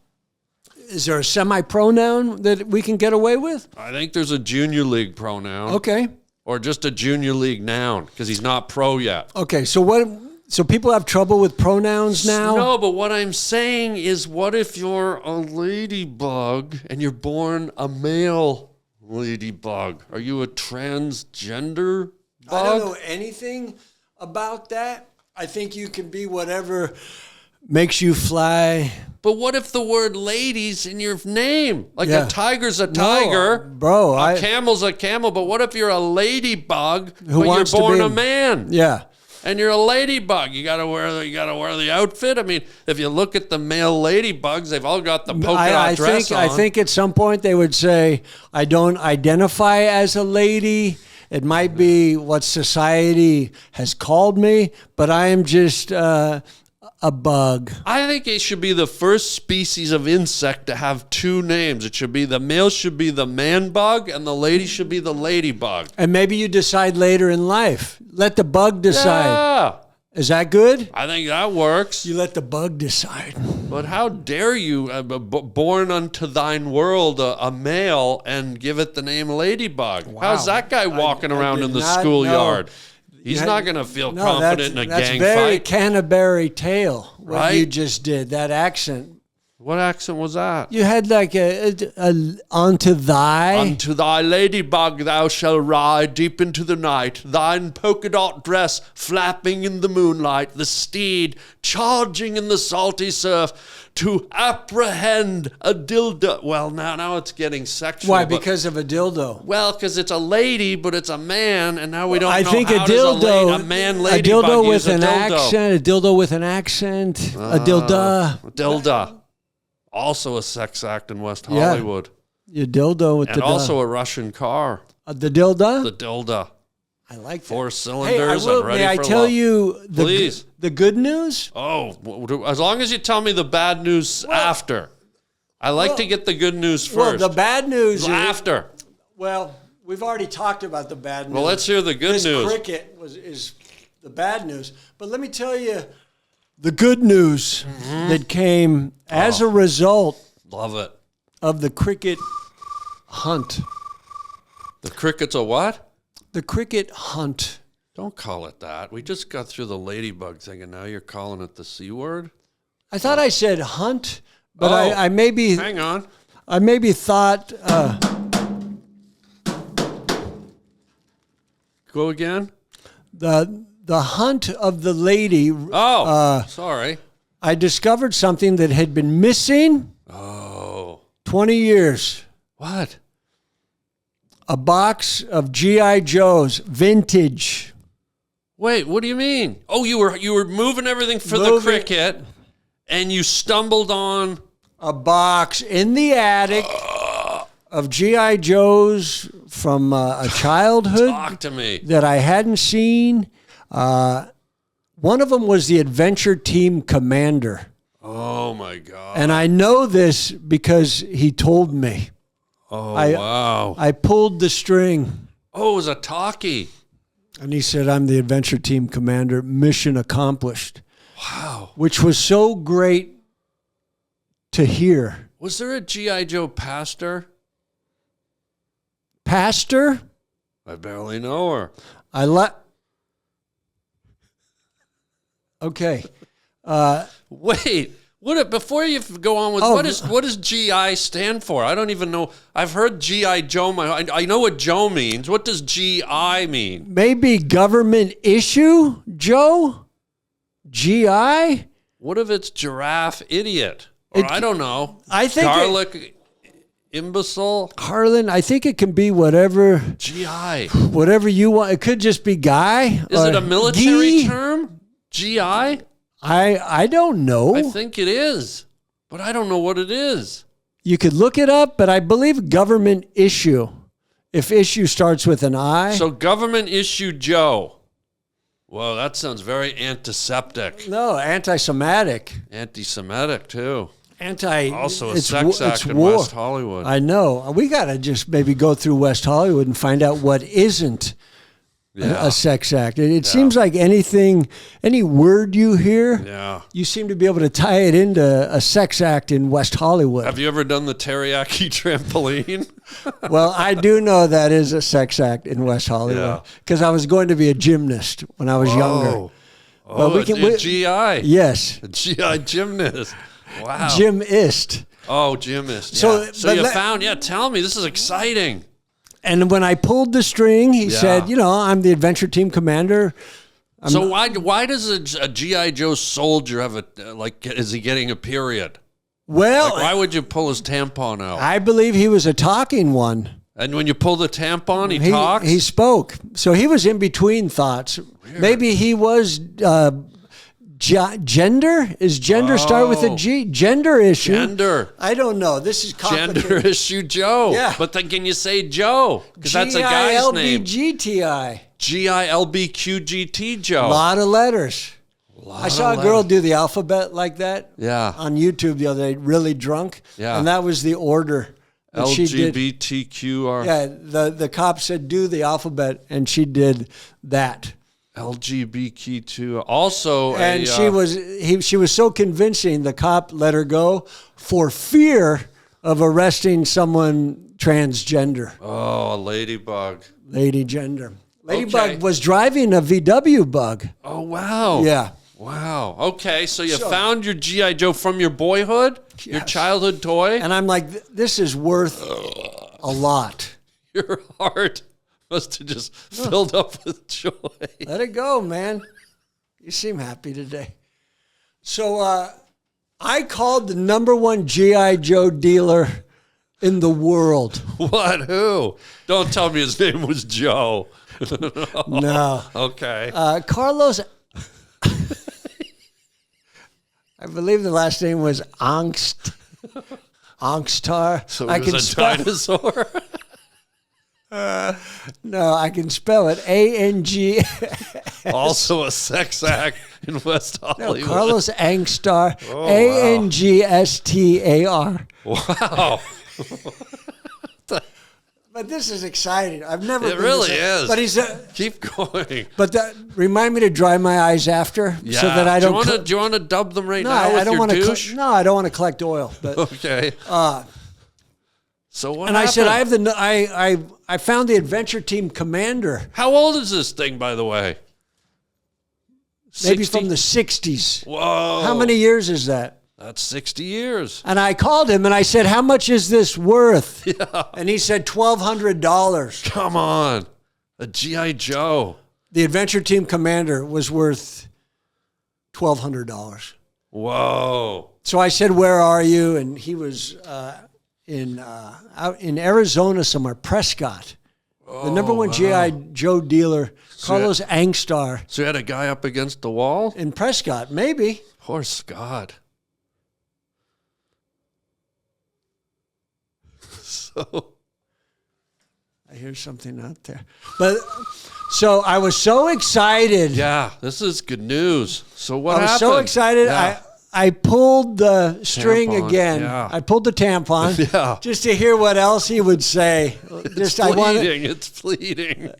Is there a semi-pronoun that we can get away with? I think there's a junior league pronoun. Okay. Or just a junior league noun, because he's not pro yet. Okay. So what? So people have trouble with pronouns now? No, but what I'm saying is, what if you're a ladybug and you're born a male ladybug? Are you a transgender bug? I don't know anything about that. I think you can be whatever makes you fly. But what if the word lady's in your name? Like Yeah. a tiger's a tiger. bro, A camel's a camel. But what if you're a ladybug, Who but wants to you're born be- a man? Yeah. And you're a ladybug. You gotta wear the outfit. I mean, if you look at the male ladybugs, they've all got the polka dot dress on. I think at some point they would say, I don't identify as a lady. It might be what society has called me, but I am just a bug. I think it should be the first species of insect to have two names. It should be the male should be the man bug, and the lady should be the ladybug. And maybe you decide later in life. Let the bug decide. Yeah, Is that good? I think that works. You let the bug decide. But how dare you, born unto thine world, a male, and give it the name ladybug? How's that guy walking around did in the not schoolyard? He's You not had- going to feel No, confident in a that's gang very fight. Canterbury Tale, what Right? you just did, that accent. What accent was that? You had like a onto thy. Unto thy ladybug thou shalt ride deep into the night, thine polka dot dress flapping in the moonlight, the steed charging in the salty surf to apprehend a dildo. Well, now it's getting sexual. Why? but- Because of a dildo. Well, because it's a lady, but it's a man, and now we don't I know think how a does dildo, a man a ladybug dildo use with a an dildo. accent, a dildo with an accent, a dilda. Dilda. Also a sex act in West Yeah. Hollywood. Your dildo with And the also a Russian car. the dilda. The dilda. I like that. 4 Hey, cylinders I will, and ready may I for tell love. you Please. the good news? Oh, as long as you tell me the bad news after. I like to get the good news first. Well, the bad news is, after. well, we've already talked about the bad news. Well, let's hear the good this news. cricket is the bad news. But let me tell you the good news that came as a result Love it. of the cricket hunt. The cricket's a what? The cricket hunt. Don't call it that. We just got through the ladybug thing, and now you're calling it the C word? I thought I said hunt, but Oh. I maybe Hang on. I maybe thought Go again? the hunt of the lady. Oh, sorry. I discovered something that had been missing Oh. 20 years. What? A box of G.I. Joes, vintage. Wait, what do you mean? Oh, you were moving everything for the Moving- cricket, and you stumbled on. A box in the attic of G.I. Joes from a childhood Talk to me. that I hadn't seen. One of them was the Adventure Team Commander. Oh my God. And I know this because he told me. Oh, I, wow. I pulled the string. Oh, it was a talkie. And he said, I'm the adventure team commander. Mission accomplished. Wow. Which was so great to hear. Was there a G.I. Joe pastor? Pastor? I barely know her. Okay. Wait. Before you go on with what does GI stand for? I don't even know. I've heard GI Joe. I know what Joe means. What does GI mean? Maybe government issue, Joe? GI? What if it's giraffe idiot? Or I don't know. I think garlic imbecile. Harland, I think it can be whatever GI. whatever you want. It could just be guy. Is it a military term? GI? I don't know. I think it is, but I don't know what it is. You could look it up, but I believe government issue. If issue starts with an I. So government issue Joe. Well, that sounds very antiseptic. No, anti-Semitic. Anti-Semitic, too. Also a it's sex act in war. West Hollywood. I know. We got to just maybe go through West Hollywood and find out what isn't a sex act. It seems like any word you hear, you seem to be able to tie it into a sex act in West Hollywood. Have you ever done the teriyaki trampoline? Well, I do know that is a sex act in West Hollywood because I was going to be a gymnast when I was younger. Oh, GI. Yes. A GI gymnast. Wow. Gymist. Oh, gymist. So, so you found, tell me, this is exciting. And when I pulled the string, he said, I'm the adventure team commander. So why does a G.I. Joe soldier have is he getting a period? Well, why would you pull his tampon out? I believe he was a talking one. And when you pull the tampon, he talks? He spoke. So he was in between thoughts. Weird. Maybe he was gender? Is gender start with a G? Gender issue? Gender. I don't know. This is complicated. Gender issue Joe. Yeah. But then can you say Joe? Because that's a guy's name. G-I-L-B-G-T-I. G-I-L-B-Q-G-T Joe. A lot of letters. I saw a girl do the alphabet like that on YouTube the other day, really drunk. Yeah. And that was the order. LGBTQR. Yeah, the cop said do the alphabet, and she did that. LGBTQ. Also, and she was so convincing. The cop let her go for fear of arresting someone transgender. Oh, a ladybug. Lady gender. Ladybug was driving a VW bug. Oh wow. Yeah. Wow. Okay, so you found your G.I. Joe from your boyhood, your childhood toy, and I'm like, this is worth a lot. Your heart must have just filled up with joy. Let it go, man. You seem happy today. So I called the number 1 G.I. Joe dealer in the world. What? Who? Don't tell me his name was Joe. No. Okay. Carlos, I believe the last name was Angstar. So it was a dinosaur? No, I can spell it. A-N-G. Also a sex act in West Hollywood. No, Carlos Angstar. Oh, A-N-G-S-T-A-R. Wow. But this is exciting. I've never. It really is. But he's keep going. But remind me to dry my eyes after, so that I don't. Do you want to dub them right now? I don't want to. No, I don't want to collect oil. But okay. So what? And happened? I said I found the adventure team commander. How old is this thing, by the way? Maybe from the 60s. Whoa. How many years is that? That's 60 years. And I called him and I said, how much is this worth? Yeah. And he said, $1,200. Come on. A G.I. Joe. The adventure team commander was worth $1,200. Whoa. So I said, where are you? And he was out in Arizona somewhere, Prescott. The number 1 G.I. Joe dealer, Carlos Angstar. So you had a guy up against the wall? In Prescott, maybe. Poor Scott. So I hear something out there. But so I was so excited. Yeah, this is good news. So what happened? I was so excited. Yeah. I pulled the string Tampon, again. yeah. I pulled the tampon Yeah. just to hear what else he would say. It's bleeding. It's bleeding.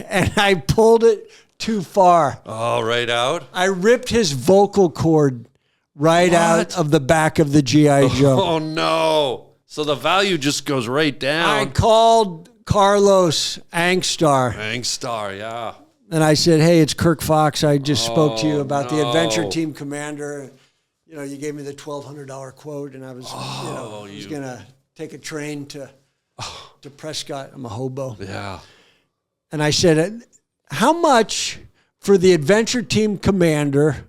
And I pulled it too far. Oh, right out? I ripped his vocal cord right out of the back of the G.I. Joe. Oh, no. So the value just goes right I down. called Carlos Angstar Angstar, yeah. and I said, hey, it's Kirk Fox. I just spoke to you about the no. Adventure Team Commander. You know, you gave me the $1,200 quote, and I was, I was going to take a train to Prescott. I'm a hobo. Yeah. And I said, how much for the Adventure Team Commander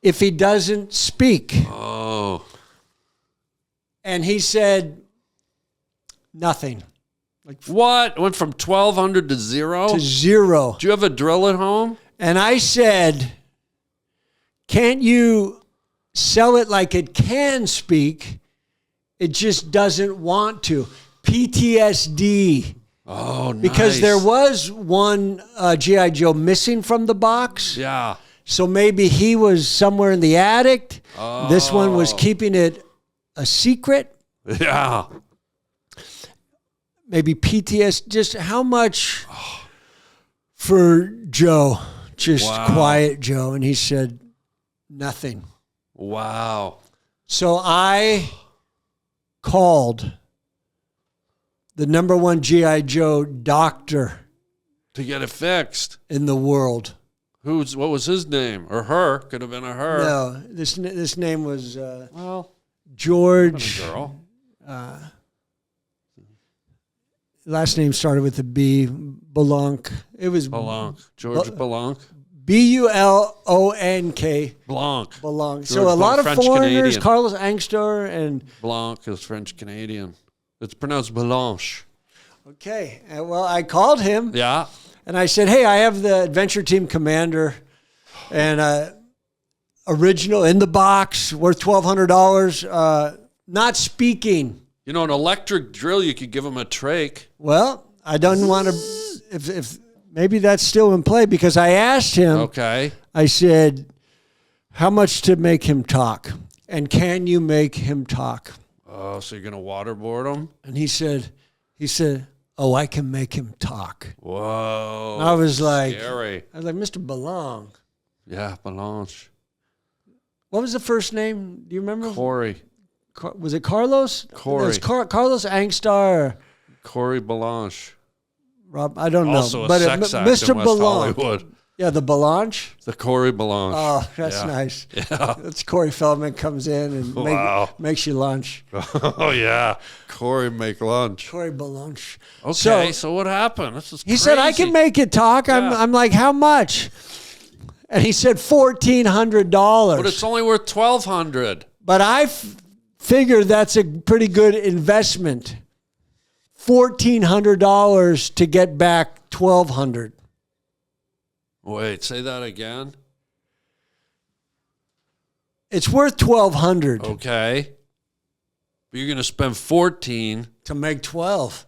if he doesn't speak? Oh. And he said, nothing. What? Went from 1,200 to zero? To zero. Do you have a drill at home? And I said, can't you sell it like it can speak? It just doesn't want to. PTSD. Oh, nice. Because there was one G.I. Joe missing from the box. Yeah. So maybe he was somewhere in the attic. This one was keeping it a secret. Yeah. Maybe PTSD. Just how much for Joe? Just quiet Joe. And he said, nothing. Wow. So I called the #1 G.I. Joe doctor To get it fixed. in the world. What was his name? Or her? Could have been a her. No, this name was Well, George. girl. Last name started with a B. Blanc. It was Blanc. George Blanc. Bulonk. Blanc. Blanc. So George a lot of French foreigners, Canadian. Carlos Angstar and Blanc is French Canadian. It's pronounced Blanche. okay. Well, I called him. Yeah. And I said, hey, I have the Adventure Team Commander and original in the box, worth $1,200, not speaking. You know, an electric drill, you could give him a trach. Well, I don't want to, if maybe that's still in play because I asked him, Okay. I said, how much to make him talk? And can you make him talk? Oh, so you're going to waterboard him? And he said, oh, I can make him talk. Whoa. I was like, Scary. Mr. Belong. Yeah, Blanche. What was the first name? Do you remember? Corey. Was it Carlos? Corey. It was Carlos Angstar. Corey Blanche. Rob, I don't know. Also a But sex act Mr. in West Belong. Hollywood. Yeah, the Belange. The Corey Blanche. Oh, that's nice. Yeah. That's Corey Feldman comes in and makes you lunch. Oh, yeah. Corey make lunch. Corey Belange. Okay, so what happened? This is He said, I can make it talk. I'm like, how much? And he said $1,400. But it's only worth $1,200. But I figure that's a pretty good investment. $1,400 to get back $1,200. Wait, say that again. It's worth $1,200 Okay. But you're going to spend 14. to make 12.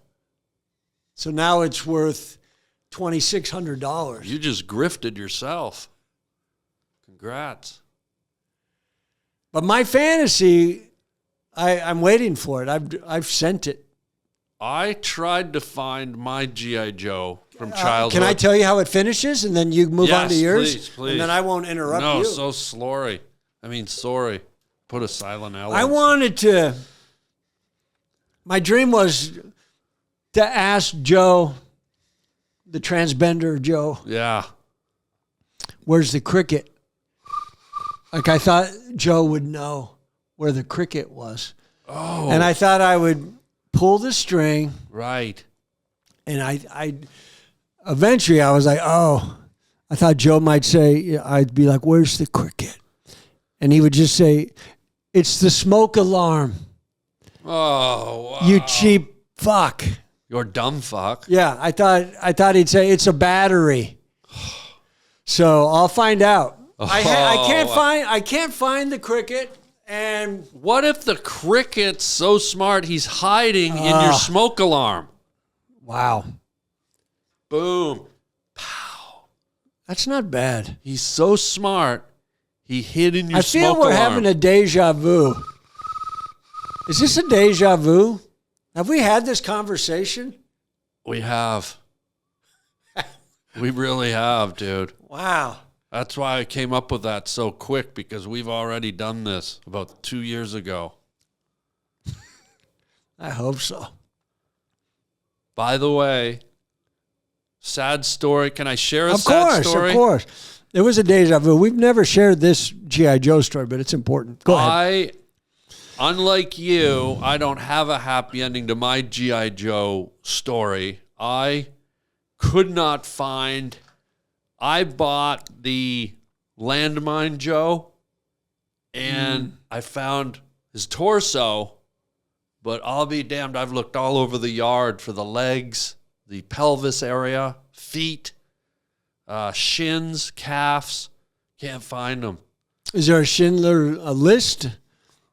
So now it's worth $2,600. You just grifted yourself. Congrats. But my fantasy, I'm waiting for it. I've sent it. I tried to find my G.I. Joe from childhood. Can I tell you how it finishes, and then you move on to yours? Please, please. And then I won't interrupt you. No, so sorry. Sorry. Put a silent L. I wanted to. My dream was to ask Joe, the transbender Joe, Yeah. where's the cricket? Like I thought Joe would know where the cricket was. Oh. And I thought I would pull the string. Right. And I eventually I was like, oh, I thought Joe might say, I'd be like, where's the cricket? And he would just say, it's the smoke alarm. Oh, wow. You cheap fuck. You're dumb fuck. Yeah, I thought he'd say it's a battery. So I'll find out. I can't find the cricket. And what if the cricket's so smart he's hiding in your smoke alarm? wow, Boom. that's not bad. He's so smart. He hid in your I feel smoke we're alarm. having a deja vu. Is this a deja vu? Have we had this conversation? We have. We really have, dude. Wow. That's why I came up with that so quick, because we've already done this about 2 years ago. I hope so. By the way, sad story. Can I share a sad story? Of course. It was a deja vu. We've never shared this G.I. Joe story, but it's important. Go ahead. Unlike you, I don't have a happy ending to my G.I. Joe story. I could not find... I bought the Landmine Joe, and I found his torso, but I'll be damned, I've looked all over the yard for the legs, the pelvis area, feet, shins, calves. Can't find them. Is there a Schindler list?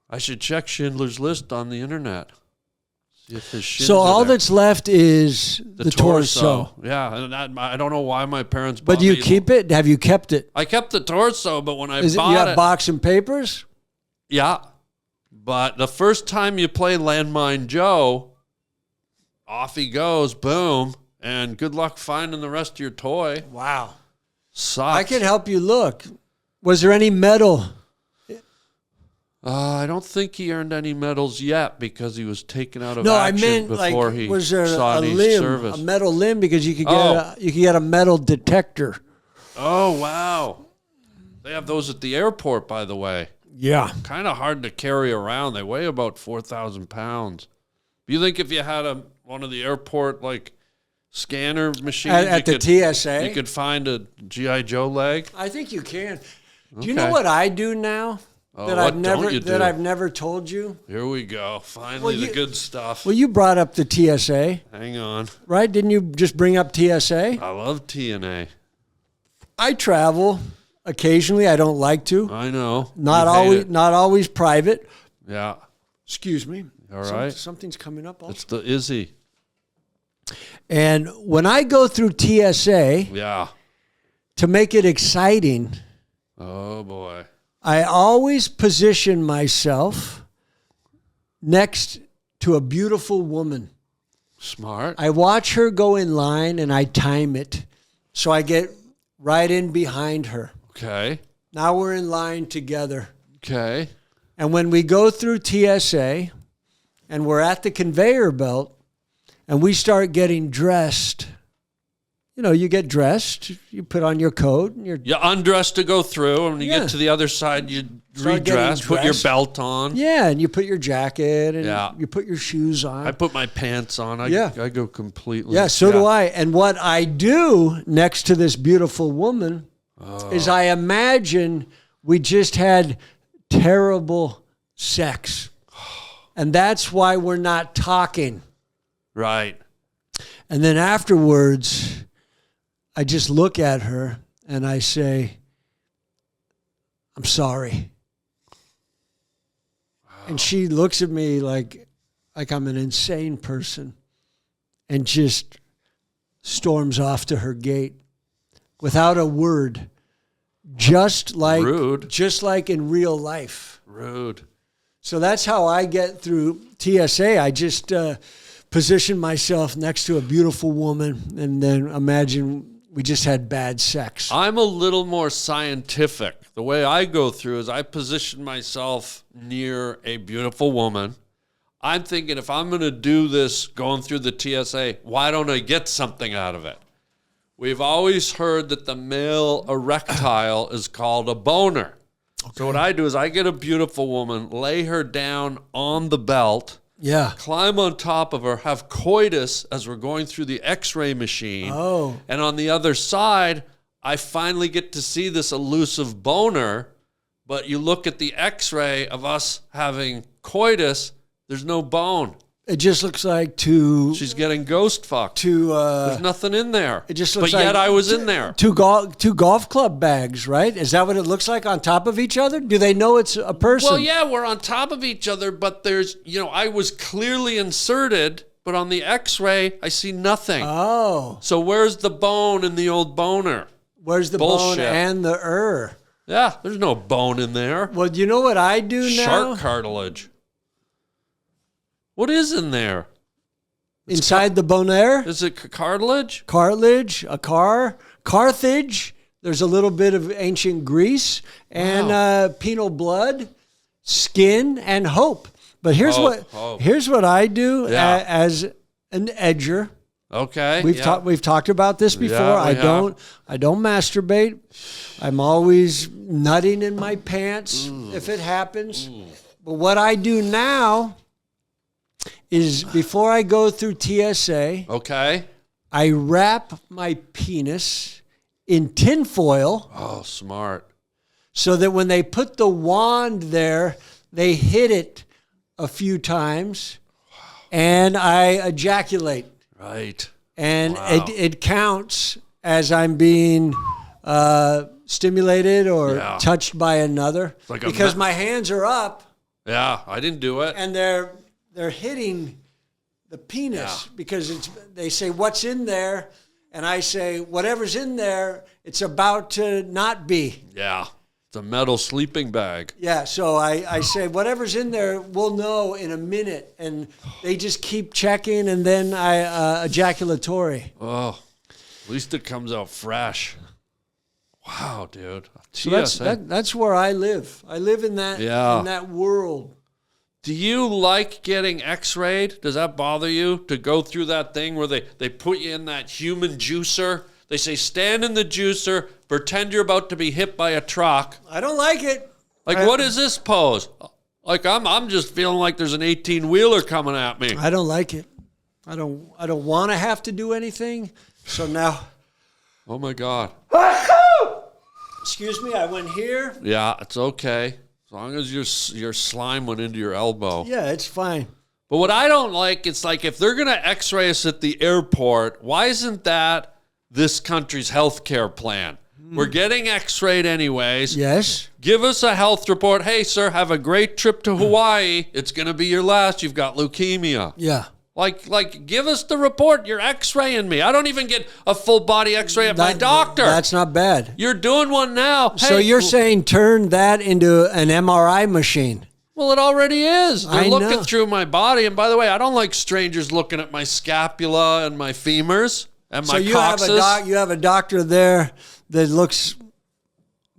I should check Schindler's List on the internet. See if his shins So are all there. that's left is the torso. Yeah, and I don't know why my parents bought But do you me- keep it? Have you kept it? I kept the torso, but when I Is it you bought have it... box and papers? Yeah. But the first time you play Landmine Joe, off he goes, boom, and good luck finding the rest of your toy. Wow. Sucks. I can help you look. Was there any metal? I don't think he earned any medals yet because he was taken out of No, I action meant before like he was there saw a any limb, service. a metal limb, because you could Oh. get a metal detector. Oh, wow. They have those at the airport, by the way. Yeah. Kind of hard to carry around. They weigh about 4,000 pounds. Do you think if you had one of the airport scanner machines At the TSA? you could find a G.I. Joe leg? I think you can. Do you know Okay. what I do now Oh, that what I've never don't you do? I've never told you? Here we go. Finally, the good stuff. Well, you brought up the TSA, Hang on. right? Didn't you just bring up TSA? I love TNA. I travel occasionally. I don't like to. I know. Not You hate always. it. Not always private. Yeah. Excuse me. All right. Something's coming up. Also. It's the Izzy. And when I go through TSA Yeah. to make it exciting, Oh, boy. I always position myself next to a beautiful woman. Smart. I watch her go in line and I time it so I get right in behind her. Okay. Now we're in line together. Okay. And when we go through TSA and we're at the conveyor belt and we start getting dressed, you get dressed, you put on your coat and you're You undress to go through, and when you Yeah. get to the other side, you Start getting redress, put your dressed. belt on. yeah, and you put your jacket and Yeah. you put your shoes on. I put my pants on. I go completely. Yeah, so do I. And what I do next to this beautiful woman is I imagine we just had terrible sex. And that's why we're not talking. Right. And then afterwards, I just look at her and I say, I'm sorry. And she looks at me like I'm an insane person and just storms off to her gate without a word. Just like Rude. Just like in real life. Rude. So that's how I get through TSA. I just position myself next to a beautiful woman and then imagine we just had bad sex. I'm a little more scientific. The way I go through is I position myself near a beautiful woman. I'm thinking, if I'm going to do this going through the TSA, why don't I get something out of it? We've always heard that the male erectile is called a boner. So what I do is I get a beautiful woman, lay her down on the belt, Yeah. climb on top of her, have coitus as we're going through the x-ray machine. Oh. And on the other side, I finally get to see this elusive boner, but you look at the x-ray of us having coitus, there's no bone. It just looks like two She's getting ghost fucked. There's nothing in there. it just but looks like yet I was in there. two golf club bags, right? Is that what it looks like on top of each other? Do they know it's a person? Well, yeah, we're on top of each other, but there's, I was clearly inserted, but on the x-ray, I see nothing. Oh. So where's the bone in the old boner? Where's the Bullshit. bone and the Yeah, there's no bone in there. Well, you know what I do now? Shark cartilage. What is in there? Inside the bonaire? Is it cartilage? Cartilage, Carthage. There's a little bit of ancient Greece and penal blood, skin, and hope. But here's what I do as an edger. Okay. We've talked about this before. Yeah, I don't masturbate. I'm always nutting in my pants if it happens. But what I do now is before I go through TSA, I wrap my penis in tinfoil. Oh, smart. So that when they put the wand there, they hit it a few times and I ejaculate. Right. And it counts as I'm being stimulated or touched by another like because my hands are up. Yeah, I didn't do it. And they're hitting the penis because they say, what's in there? And I say, whatever's in there, it's about to not be. Yeah. It's a metal sleeping bag. Yeah, so I say, whatever's in there, we'll know in a minute. And they just keep checking, and then I ejaculatory. Oh, at least it comes out fresh. Wow, dude. So that's where I live. I live in that world. Do you like getting x-rayed? Does that bother you to go through that thing where they put you in that human juicer? They say, stand in the juicer, pretend you're about to be hit by a truck. I don't like it. Like, what is this pose? Like, I'm just feeling like there's an 18-wheeler coming at me. I don't like it. I don't want to have to do anything. So now. Oh, my God. Excuse me, I went here. Yeah, it's okay. As long as your slime went into your elbow. Yeah, it's fine. But what I don't like, it's like if they're going to x-ray us at the airport, why isn't that this country's health care plan? We're getting x-rayed anyways. Yes. Give us a health report. Hey, sir, have a great trip to Hawaii. It's going to be your last. You've got leukemia. Yeah. Like, give us the report. You're x-raying me. I don't even get a full body x-ray at my doctor. That's not bad. You're doing one now. So you're saying turn that into an MRI machine? Well, it already is. They're looking know. through my body. And by the way, I don't like strangers looking at my scapula and my femurs and my coccyx. So you have a doctor there that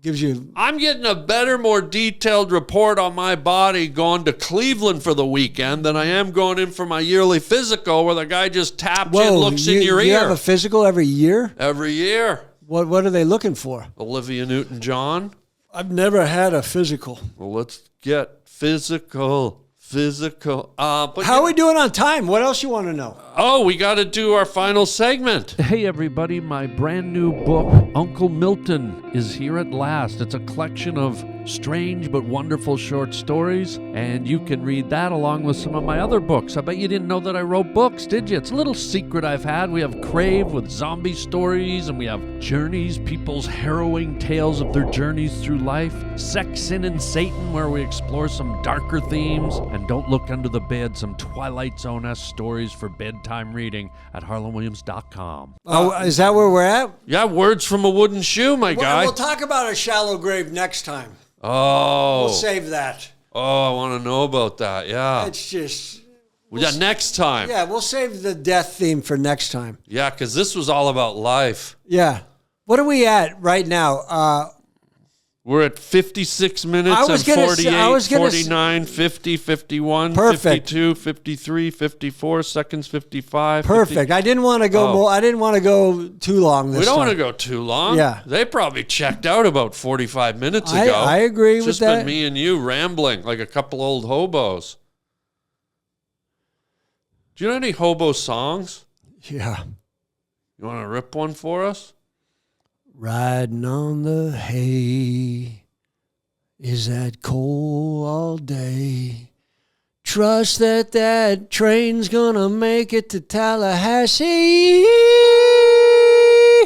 gives you... I'm getting a better, more detailed report on my body going to Cleveland for the weekend than I am going in for my yearly physical where the guy just taps you and looks in your ear. You have a physical every year? Every year. What are they looking for? Olivia Newton-John. I've never had a physical. Well, let's get physical. But how are we doing on time? What else you want to know? Oh, we got to do our final segment. Hey everybody, my brand new book, Uncle Milton, is here at last. It's a collection of strange but wonderful short stories, and you can read that along with some of my other books. I bet you didn't know that I wrote books, did you? It's a little secret I've had. We have Crave with zombie stories, and we have Journeys, people's harrowing tales of their journeys through life, Sex, Sin, and Satan, where we explore some darker themes, and Don't Look Under the Bed, some Twilight Zone-esque stories for bedtime reading at harlandwilliams.com. Oh, is that where we're at? Yeah, words from a wooden shoe, my guy. We'll talk about a shallow grave next time. Oh. We'll save that. Oh, I want to know about that, yeah. It's just... next time. Yeah, we'll save the death theme for next time. Yeah, because this was all about life. Yeah. What are we at right now? We're at 56 minutes and 48, 49, 50, 51, Perfect. 52, 53, 54 seconds, 55. Perfect. 50. I didn't want to go more. I didn't want to go too long this time. We don't want to go too long. Yeah. They probably checked out about 45 minutes ago. I agree with that. It's just been me and you rambling like a couple old hobos. Do you know any hobo songs? Yeah. You want to rip one for us? Riding on the hay, is that coal all day? Trust that train's gonna make it to Tallahassee.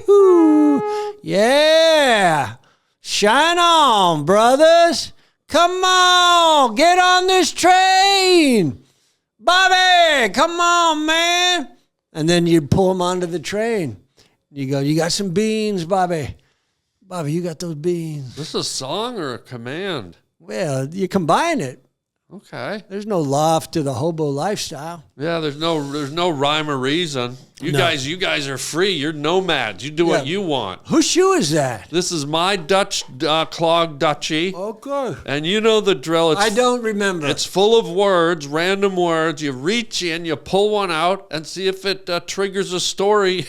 Ooh, yeah. Shine on, brothers. Come on, get on this train. Bobby, come on, man. And then you pull them onto the train. You go, you got some beans, Bobby. Bobby, you got those beans. This is a song or a command? Well, you combine it. Okay. There's no loft to the hobo lifestyle. Yeah, there's no rhyme or reason. You guys are free. You're nomads. You do what you want. Whose shoe is that? This is my Dutch clog duchy. Okay. And you know the drill. I don't remember. It's full of words, random words. You reach in, you pull one out, and see if it triggers a story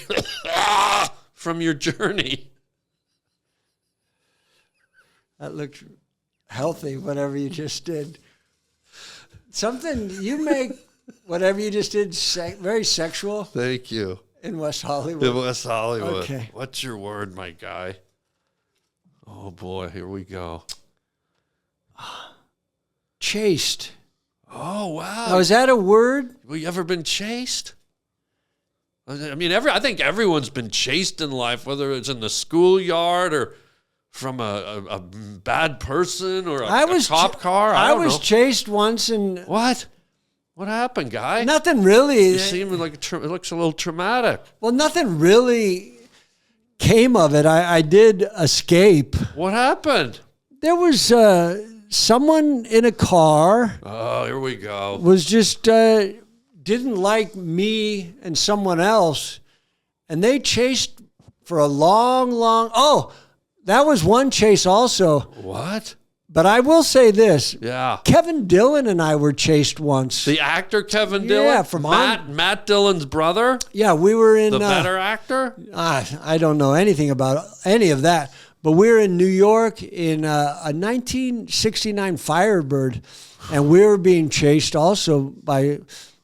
from your journey. That looked healthy, whatever you just did. Something, you make whatever you just did very sexual Thank you. in West Hollywood. In West Hollywood. Okay. What's your word, my guy? Oh, boy. Here we go. Chased. Oh, wow. Now, is that a word? Have you ever been chased? I mean, I think everyone's been chased in life, whether it's in the schoolyard or from a bad person or a cop car. I don't was know. chased once and What? What happened, guy? nothing really. You seem like it looks a little traumatic. Well, nothing really came of it. I did escape. What happened? There was someone in a car Oh, here we go. was just didn't like me and someone else, and they chased for a long. Oh, that was one chase also. What? But I will say this: Yeah. Kevin Dillon and I were chased once. The actor Kevin Dillon? Yeah, from Matt Dillon's brother? Yeah, we were in The better actor? I don't know anything about any of that, but we were in New York in a 1969 Firebird, and we were being chased also by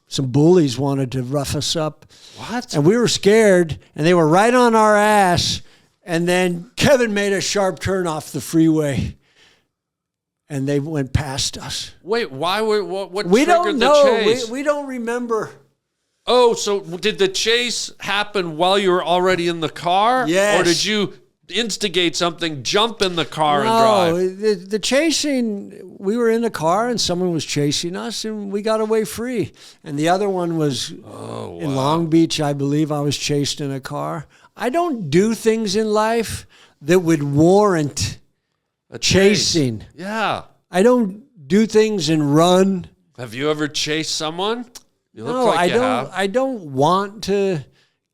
some bullies wanted to rough us up. What? And we were scared, and they were right on our ass, and then Kevin made a sharp turn off the freeway, and they went past us. Wait, why were what We triggered don't the know. chase? We don't remember. Oh, so did the chase happen while you were already in the car? Yes. Or did you instigate something, jump in the car and No, drive? the chasing, we were in the car and someone was chasing us and we got away free. And the other one was in Long Beach, I believe. I was chased in a car. I don't do things in life that would warrant A chase. chasing. Yeah. I don't do things and run. Have you ever chased someone? You look No, like I you don't. have. I don't want to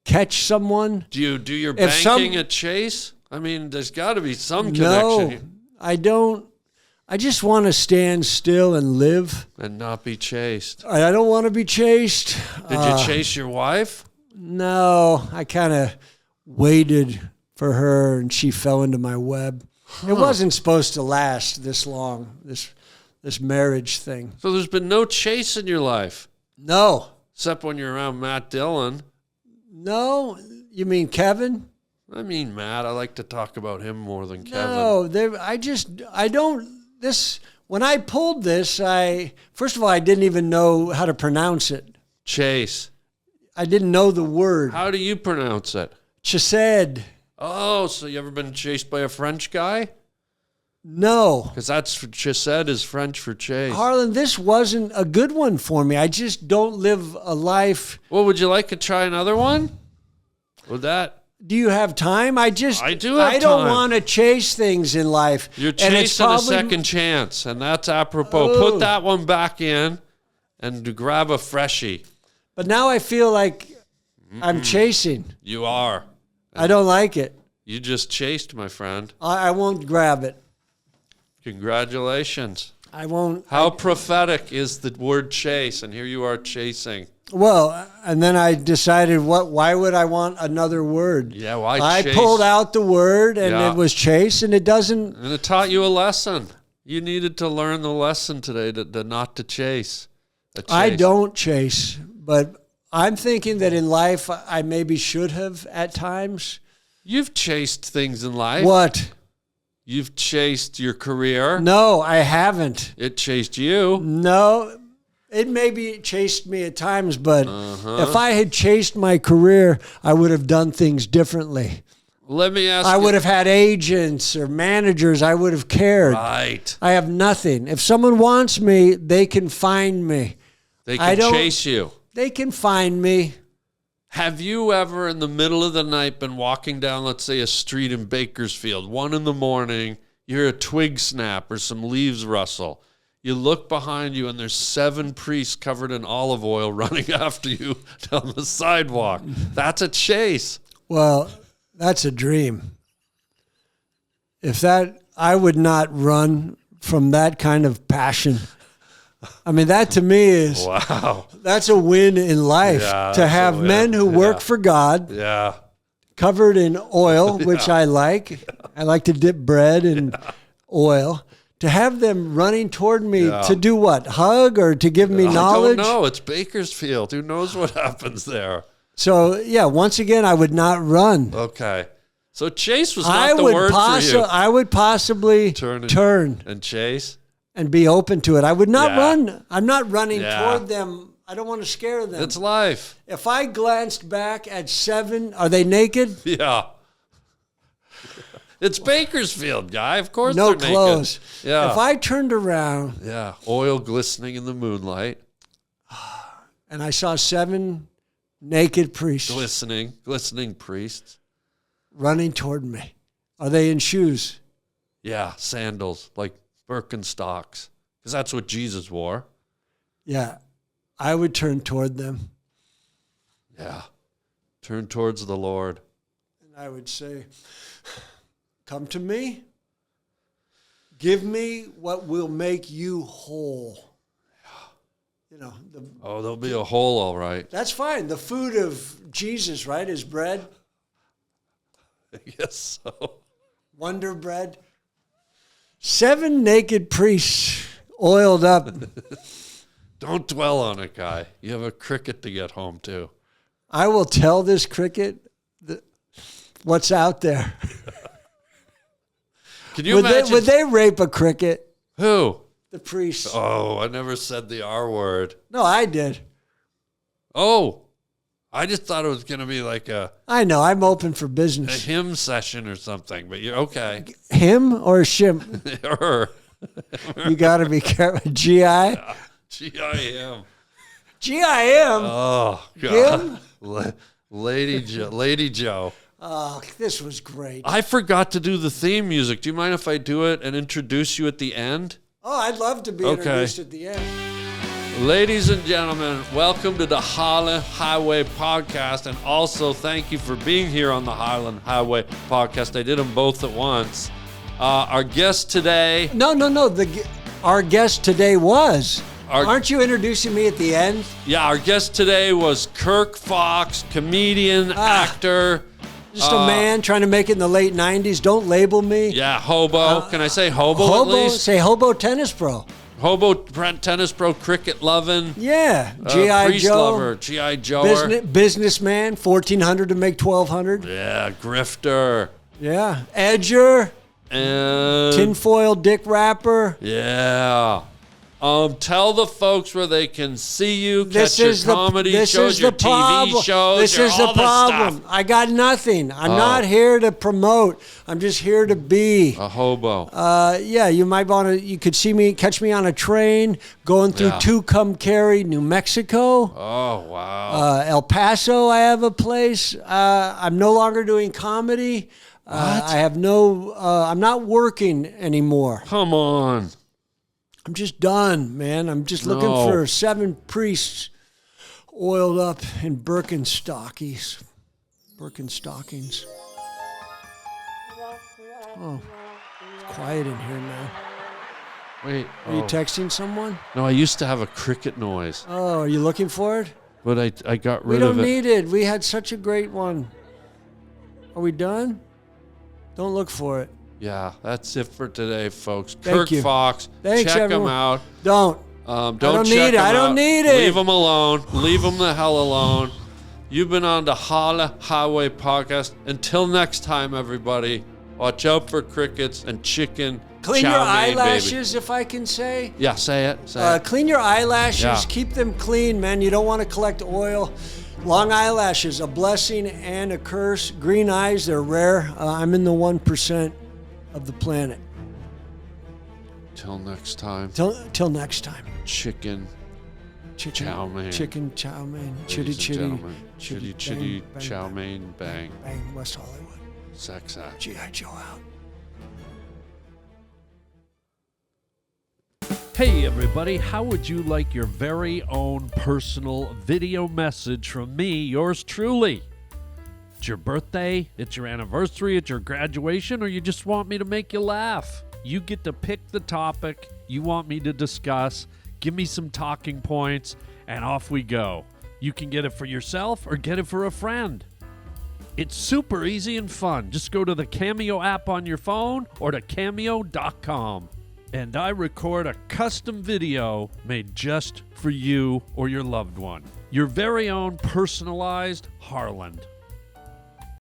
catch someone. Do you do your If some- banking at Chase? I mean, there's got to be some No, connection I don't. I just want to stand still and live. and not be chased. I don't want to be chased. Did you chase your wife? No, I kind of waited for her and she fell into my web. It wasn't supposed to last this long, this marriage thing. So there's been no chase in your life, No. except when you're around Matt Dillon. No, you mean Kevin? I mean, Matt, I like to talk about him more than Kevin. No, I don't, when I pulled this, first of all, I didn't even know how to pronounce it. Chase. I didn't know the word. How do you pronounce it? Chesed. Oh, so you ever been chased by a French guy? No. Because that's chesed is French for chase. Harland, this wasn't a good one for me. I just don't live a life. Well, would you like to try another one? Would that? Do you have time? I do have I don't time. want to chase things in life. You're And it's chasing a probably- second chance, and that's apropos. Oh. Put that one back in and to grab a freshie. But now I feel like I'm chasing. You are. I don't like it. You just chased, my friend. I won't grab it. Congratulations. I won't. How prophetic is the word chase? And here you are chasing. Well, and then I decided why would I want another word? Yeah, why I chase? pulled out the word and Yeah. it was chase, and it doesn't. And it taught you a lesson. You needed to learn the lesson today to not to chase. I don't chase, but I'm thinking that in life I maybe should have at times. You've chased things in life. What? You've chased your career. No, I haven't. It chased you. No, it maybe chased me at times, but Uh-huh. if I had chased my career, I would have done things differently. Let me ask I you. would have had agents or managers. I would have cared. Right. I have nothing. If someone wants me, they can find me. They I can don't- chase you. They can find me. Have you ever in the middle of the night been walking down, let's say, a street in Bakersfield, 1 a.m, you hear a twig snap or some leaves rustle. You look behind you and there's 7 priests covered in olive oil running after you down the sidewalk. That's a chase. Well, that's a dream. I would not run from that kind of passion. I mean, that to me is, Wow. that's a win in life. Yeah, to that's have a win. men who work for God, Yeah. covered in oil, which I like. I like to dip bread in oil. To have them running toward me to do what? Hug or to give me knowledge? I don't know. It's Bakersfield. Who knows what happens there? So, yeah, once again, I would not run. Okay. So chase was not the word for you. I would possibly turn and chase. and be open to it. I would not Yeah. run. I'm not running Yeah. toward them. I don't want to scare them. It's life. If I glanced back at 7, are they naked? Yeah. It's Bakersfield, guy. Of course No they're clothes. naked. Yeah. If I turned around Yeah. Oil glistening in the moonlight. and I saw 7 naked priests Glistening priests. running toward me, are they in shoes? Yeah. Sandals, like Birkenstocks. Because that's what Jesus wore. Yeah. I would turn toward them Yeah. Turn towards the Lord. and I would say, come to me. Give me what will make you whole. You know, Oh, there'll be a hole, all right. that's fine. The food of Jesus, right, is bread, I guess so. Wonder bread. 7 naked priests oiled up. Don't dwell on it, guy. You have a cricket to get home to. I will tell this cricket what's out there. Can you Would imagine? they rape a cricket? Who? The priests. Oh, I never said the R word. No, I did. Oh, I just thought it was going to be like a I know. I'm open for a business. hymn session or something, but you're okay. Him or shim? Her. You got to be careful. G.I.? G-I-M. G.I.M.? Oh, God. Him? Lady Joe. Oh, this was great. I forgot to do the theme music. Do you mind if I do it and introduce you at the end? Oh, I'd love to be Okay. introduced at the end. Ladies and gentlemen, welcome to the Harland Highway Podcast, and also thank you for being here on the Harland Highway Podcast. I did them both at once. Our guest today... No. Our guest today was. Aren't you introducing me at the end? Yeah, our guest today was Kirk Fox, comedian, actor. Just a man trying to make it in the late 90s. Don't label me. Yeah, hobo. Can I say hobo, at least? Say hobo tennis pro. Hobo, tennis pro, cricket loving. Yeah. G.I. priest Joe. lover, G.I. Joe. Businessman, 1,400 to make 1,200. Yeah, grifter. Yeah. Edger, And tinfoil dick wrapper. yeah. Tell the folks where they can see you, catch your comedy shows, your TV shows, This is the all problem. stuff. I got nothing. I'm not here to promote. I'm just here to be. A hobo. Yeah, you might want to. You could catch me on a train going through Tucumcari, New Mexico. Oh, wow. El Paso, I have a place. I'm no longer doing comedy. I have I'm not working anymore. Come on. I'm just done, man. I'm just looking for 7 priests oiled up in Birkenstockings. Oh, it's quiet in here now. Wait. Are you texting someone? No, I used to have a cricket noise, Oh, are you looking for it? but I got We rid don't of it. need it. We had such a great one. Are we done? Don't look for it. Yeah, that's it for today, folks. Thank Kirk you. Fox. Thanks, check everyone. him out. Don't. Don't need check it. him I don't out. need it. Leave him alone. Leave him the hell alone. You've been on the Harland Highway Podcast. Until next time, everybody, watch out for crickets and chicken. Clean chow your mein, eyelashes, if I can say. Baby. Yeah, say it. Say it. Clean your eyelashes. Yeah. Keep them clean, man. You don't want to collect oil. Long eyelashes, a blessing and a curse. Green eyes, they're rare. I'm in the 1% of the planet. Till next time. Till next time. Chicken Chow mein. Chicken chow mein. Chitty Ladies and chitty. gentlemen, chitty chitty, bang, bang, chow bang, mein, bang. Bang, West Hollywood. Sex act. G.I. Joe out. Hey everybody, how would you like your very own personal video message from me, yours truly? It's your birthday, it's your anniversary, it's your graduation, or you just want me to make you laugh? You get to pick the topic you want me to discuss, give me some talking points, and off we go. You can get it for yourself or get it for a friend. It's super easy and fun. Just go to the Cameo app on your phone or to cameo.com. And I record a custom video made just for you or your loved one. Your very own personalized Harland.